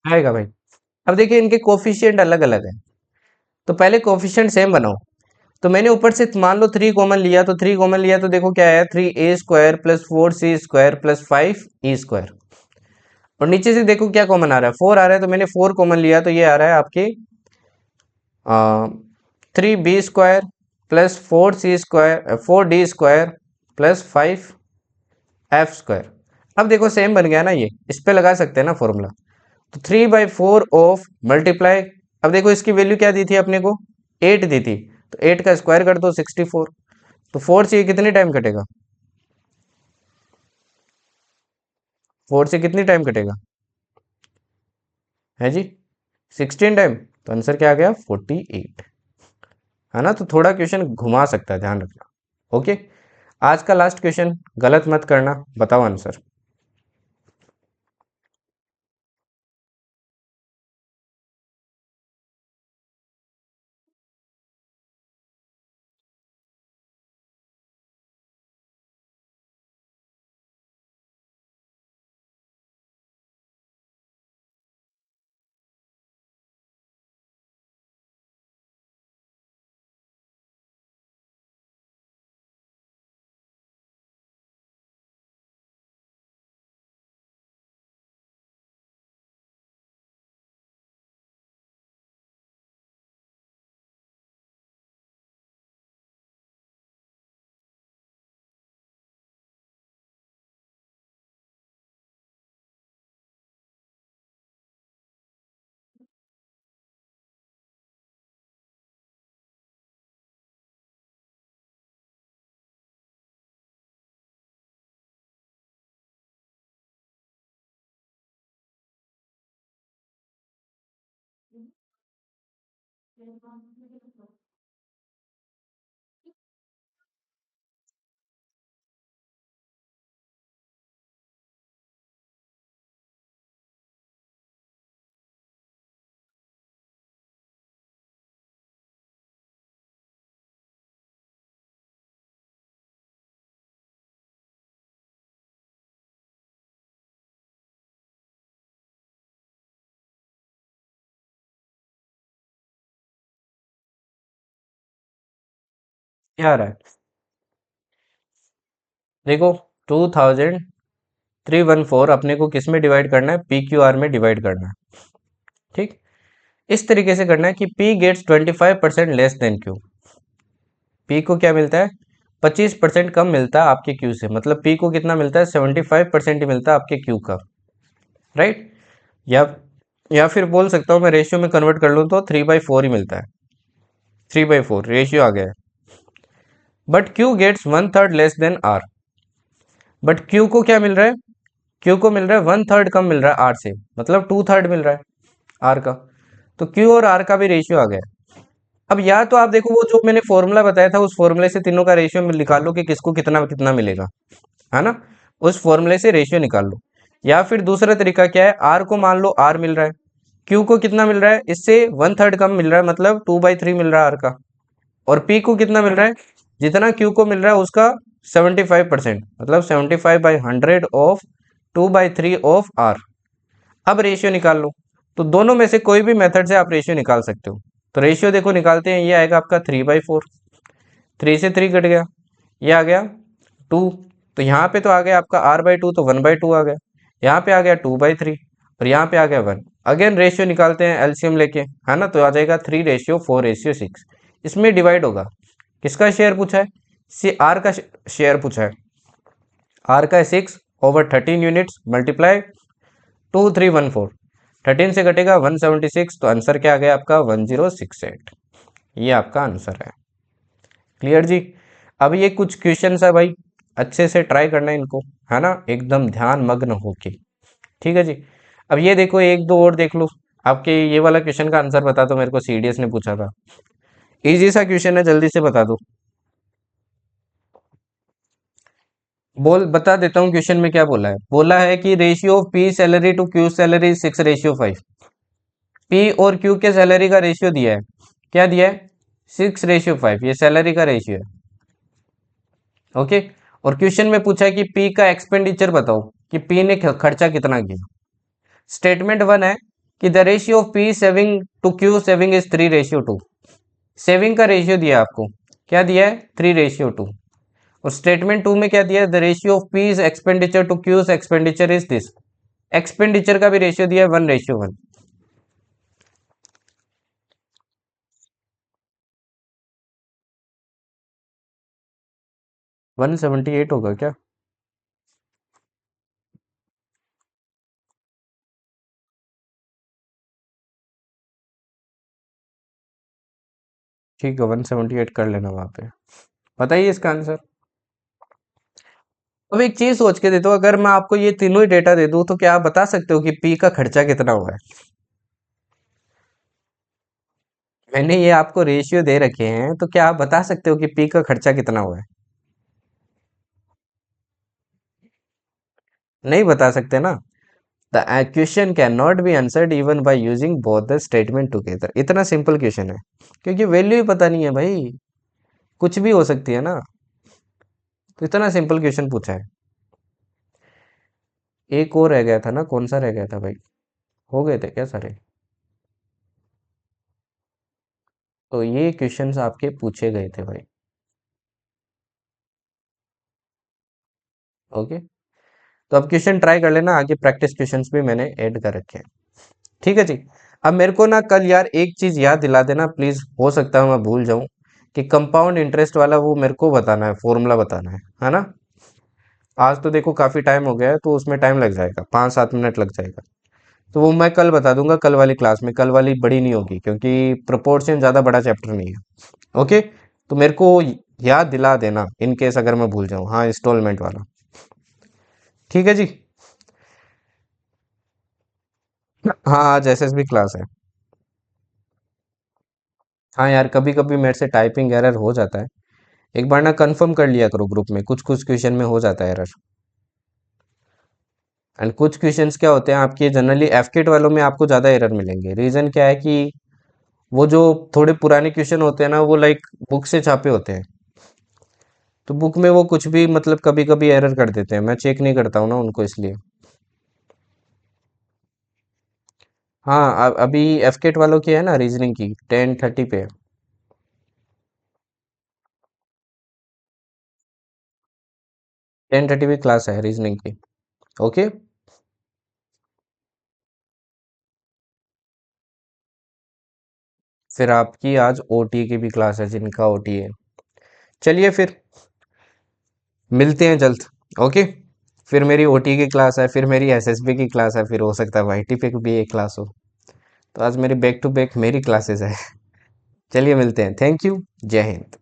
Speaker 1: आएगा भाई। अब देखिए इनके कोफिशिएंट अलग अलग है, तो पहले कोफिशिएंट सेम बनाओ। तो मैंने ऊपर से मान लो 3 कॉमन लिया, तो 3 कॉमन लिया तो देखो क्या आया, 3a² plus 4c² plus 5e²। और नीचे से देखो क्या कॉमन आ रहा है, 4 आ रहा है, तो मैंने 4 कॉमन लिया, तो ये आ रहा है आपके 3b² plus 4d² plus 5f²। अब देखो सेम बन गया ना, ये इस पे लगा सकते हैं ना फॉर्मूला। तो 3/4 ऑफ मल्टीप्लाई, अब देखो इसकी वैल्यू क्या दी थी अपने को, 8 दी थी, तो 8 का स्क्वायर कर दो 64। तो 4 से ये कितनी टाइम कटेगा, 4 से कितनी टाइम कटेगा, है जी 16 टाइम। तो आंसर क्या आ गया, 48, है ना। तो थोड़ा क्वेश्चन घुमा सकता है, ध्यान रखना। ओके, आज का लास्ट क्वेश्चन, गलत मत करना, बताओ आंसर। क्या आ रहा है, देखो 2314 अपने को किस में डिवाइड करना है, PQR में डिवाइड करना है। ठीक, इस तरीके से करना है कि P gets 25% less than Q। P को क्या मिलता है, 25% कम मिलता है आपके Q से, मतलब P को कितना मिलता है, 75% ही मिलता है आपके Q का, राइट। या फिर बोल सकता हूँ मैं, रेशियो में कन्वर्ट कर लूँ तो 3/4 ही मिलता है, 3/4 रेशियो आ गया है। But Q gets 1/3 less than R। But Q को क्या मिल रहा है, Q को मिल रहा है 1/3 कम मिल रहा है R से, मतलब 2/3 मिल रहा है R का। तो Q और R का भी रेशियो आ गया है। अब या तो आप देखो वो जो मैंने फॉर्मूला बताया था, उस फॉर्मूले से तीनों का रेशियो में निकाल लो कि किसको कितना कितना मिलेगा, है ना। उस फॉर्मूले से रेशियो निकाल लो। या फिर दूसरा तरीका क्या है, आर को मान लो आर मिल रहा है, क्यू को कितना मिल रहा है, इससे 1/3 कम मिल रहा है, मतलब 2/3 मिल रहा है आर का। और पी को कितना मिल रहा है, जितना क्यू को मिल रहा है उसका 75%, मतलब 75/100 ऑफ 2/3 ऑफ आर। अब रेशियो निकाल लो। तो दोनों में से कोई भी मेथड से आप रेशियो निकाल सकते हो। तो रेशियो देखो निकालते हैं, ये आएगा आपका 3/4, 3 से 3 कट गया, ये आ गया 2। तो यहाँ पे तो आ गया आपका R/2, तो 1/2 आ गया। यहाँ पे आ गया 2/3, और यहाँ पे आ गया 1। अगेन रेशियो निकालते हैं एलसीएम लेके, है ना। तो आ जाएगा 3/4/6। इसमें डिवाइड होगा, किसका शेयर पूछा है, आर का शेयर पूछा है। आर का है 6/13 यूनिट्स, मल्टीप्लाई 2314, 13 से कटेगा 176, तो आंसर क्या आ गया आपका 1068। ये आपका आंसर है। क्लियर जी। अब ये कुछ क्वेश्चन है भाई, अच्छे से ट्राई करना है इनको, है ना, एकदम ध्यान मग्न होके। ठीक है जी। अब ये देखो एक दो और देख लो। आपके ये वाला क्वेश्चन का आंसर बता दो मेरे को, सीडीएस ने पूछा था, इजी सा क्वेश्चन है, जल्दी से बता दो। बोल बता देता हूँ क्वेश्चन में क्या बोला है। बोला है कि ratio of P salary to Q salary 6/5। P और क्यू के सैलरी का रेशियो दिया है, क्या दिया है, 6/5, ये सैलरी का रेशियो है। ओके। और क्वेश्चन में पूछा है कि पी का एक्सपेंडिचर बताओ, कि पी ने खर्चा कितना किया। स्टेटमेंट वन है कि the ratio of P saving to Q saving is 3:2। Saving का रेशियो दिया आपको, क्या दिया है, 3:2। और स्टेटमेंट 2 में क्या दिया है, the ratio of P expenditure to Q's expenditure is this. Expenditure का भी रेशियो दिया है 1:1। 178 होगा क्या? ठीक है, 178 कर लेना वहां पे। बताइए इसका आंसर। अब एक चीज सोच के दे दो, अगर मैं आपको ये तीनों ही डेटा दे दूं तो क्या आप बता सकते हो कि पी का खर्चा कितना हुआ है? मैंने ये आपको रेशियो दे रखे हैं, तो क्या आप बता सकते हो कि पी का खर्चा कितना हुआ है? नहीं बता सकते ना। The question can not be answered even by using both the statement together. इतना सिंपल क्वेश्चन है, क्योंकि वैल्यू ही पता नहीं है भाई, कुछ भी हो सकती है ना। तो इतना सिंपल क्वेश्चन पूछा है। एक और रह गया था ना, कौन सा रह गया था भाई? हो गए थे क्या सारे? तो ये क्वेश्चंस आपके पूछे गए थे भाई। ओके, तो अब क्वेश्चन ट्राई कर लेना, आगे प्रैक्टिस क्वेश्चंस भी मैंने ऐड कर रखे हैं। ठीक है जी। अब मेरे को ना कल यार एक चीज याद दिला देना प्लीज, हो सकता है मैं भूल जाऊं, कि कंपाउंड इंटरेस्ट वाला वो मेरे को बताना है, फॉर्मूला बताना है ना। आज तो देखो काफी टाइम हो गया है, तो उसमें टाइम लग जाएगा, 5-7 मिनट लग जाएगा। तो वो मैं कल बता दूंगा, कल वाली क्लास में। कल वाली बड़ी नहीं होगी, क्योंकि प्रोपोर्शन ज्यादा बड़ा चैप्टर नहीं है। ओके, तो मेरे को याद दिला देना इन केस अगर मैं भूल जाऊं। हाँ, इंस्टॉलमेंट वाला। ठीक है जी। हाँ, आज एसएसबी क्लास है। हाँ यार, कभी कभी मेरे से टाइपिंग एरर हो जाता है। एक बार ना कंफर्म कर लिया करो ग्रुप में, कुछ कुछ क्वेश्चन में हो जाता है एरर। एंड कुछ क्वेश्चंस क्या होते हैं आपके, जनरली एफकेट वालों में आपको ज़्यादा एरर मिलेंगे। रीज़न क्या है कि वो जो थोड़े पुराने क्वेश्चन होते हैं ना, वो लाइक बुक से छापे होते हैं। तो बुक में वो कुछ भी मतलब कभी कभी एरर कर देते हैं, मैं चेक नहीं करता हूँ ना उनको, इसलिए। हाँ, अभी एफकेट वालों की है ना रीजनिंग की, 10:30 पे है। 10:30 पे क्लास है रीजनिंग की। ओके। फिर आपकी आज ओटी की भी क्लास है, जिनका ओटी है। चलिए फिर मिलते हैं जल्द। ओके। फिर मेरी ओटी की क्लास है, फिर मेरी एसएसबी की क्लास है, फिर हो सकता है वाईटी पे भी एक क्लास हो। तो आज मेरी बैक टू बैक मेरी क्लासेस है। चलिए मिलते हैं, थैंक यू, जय हिंद।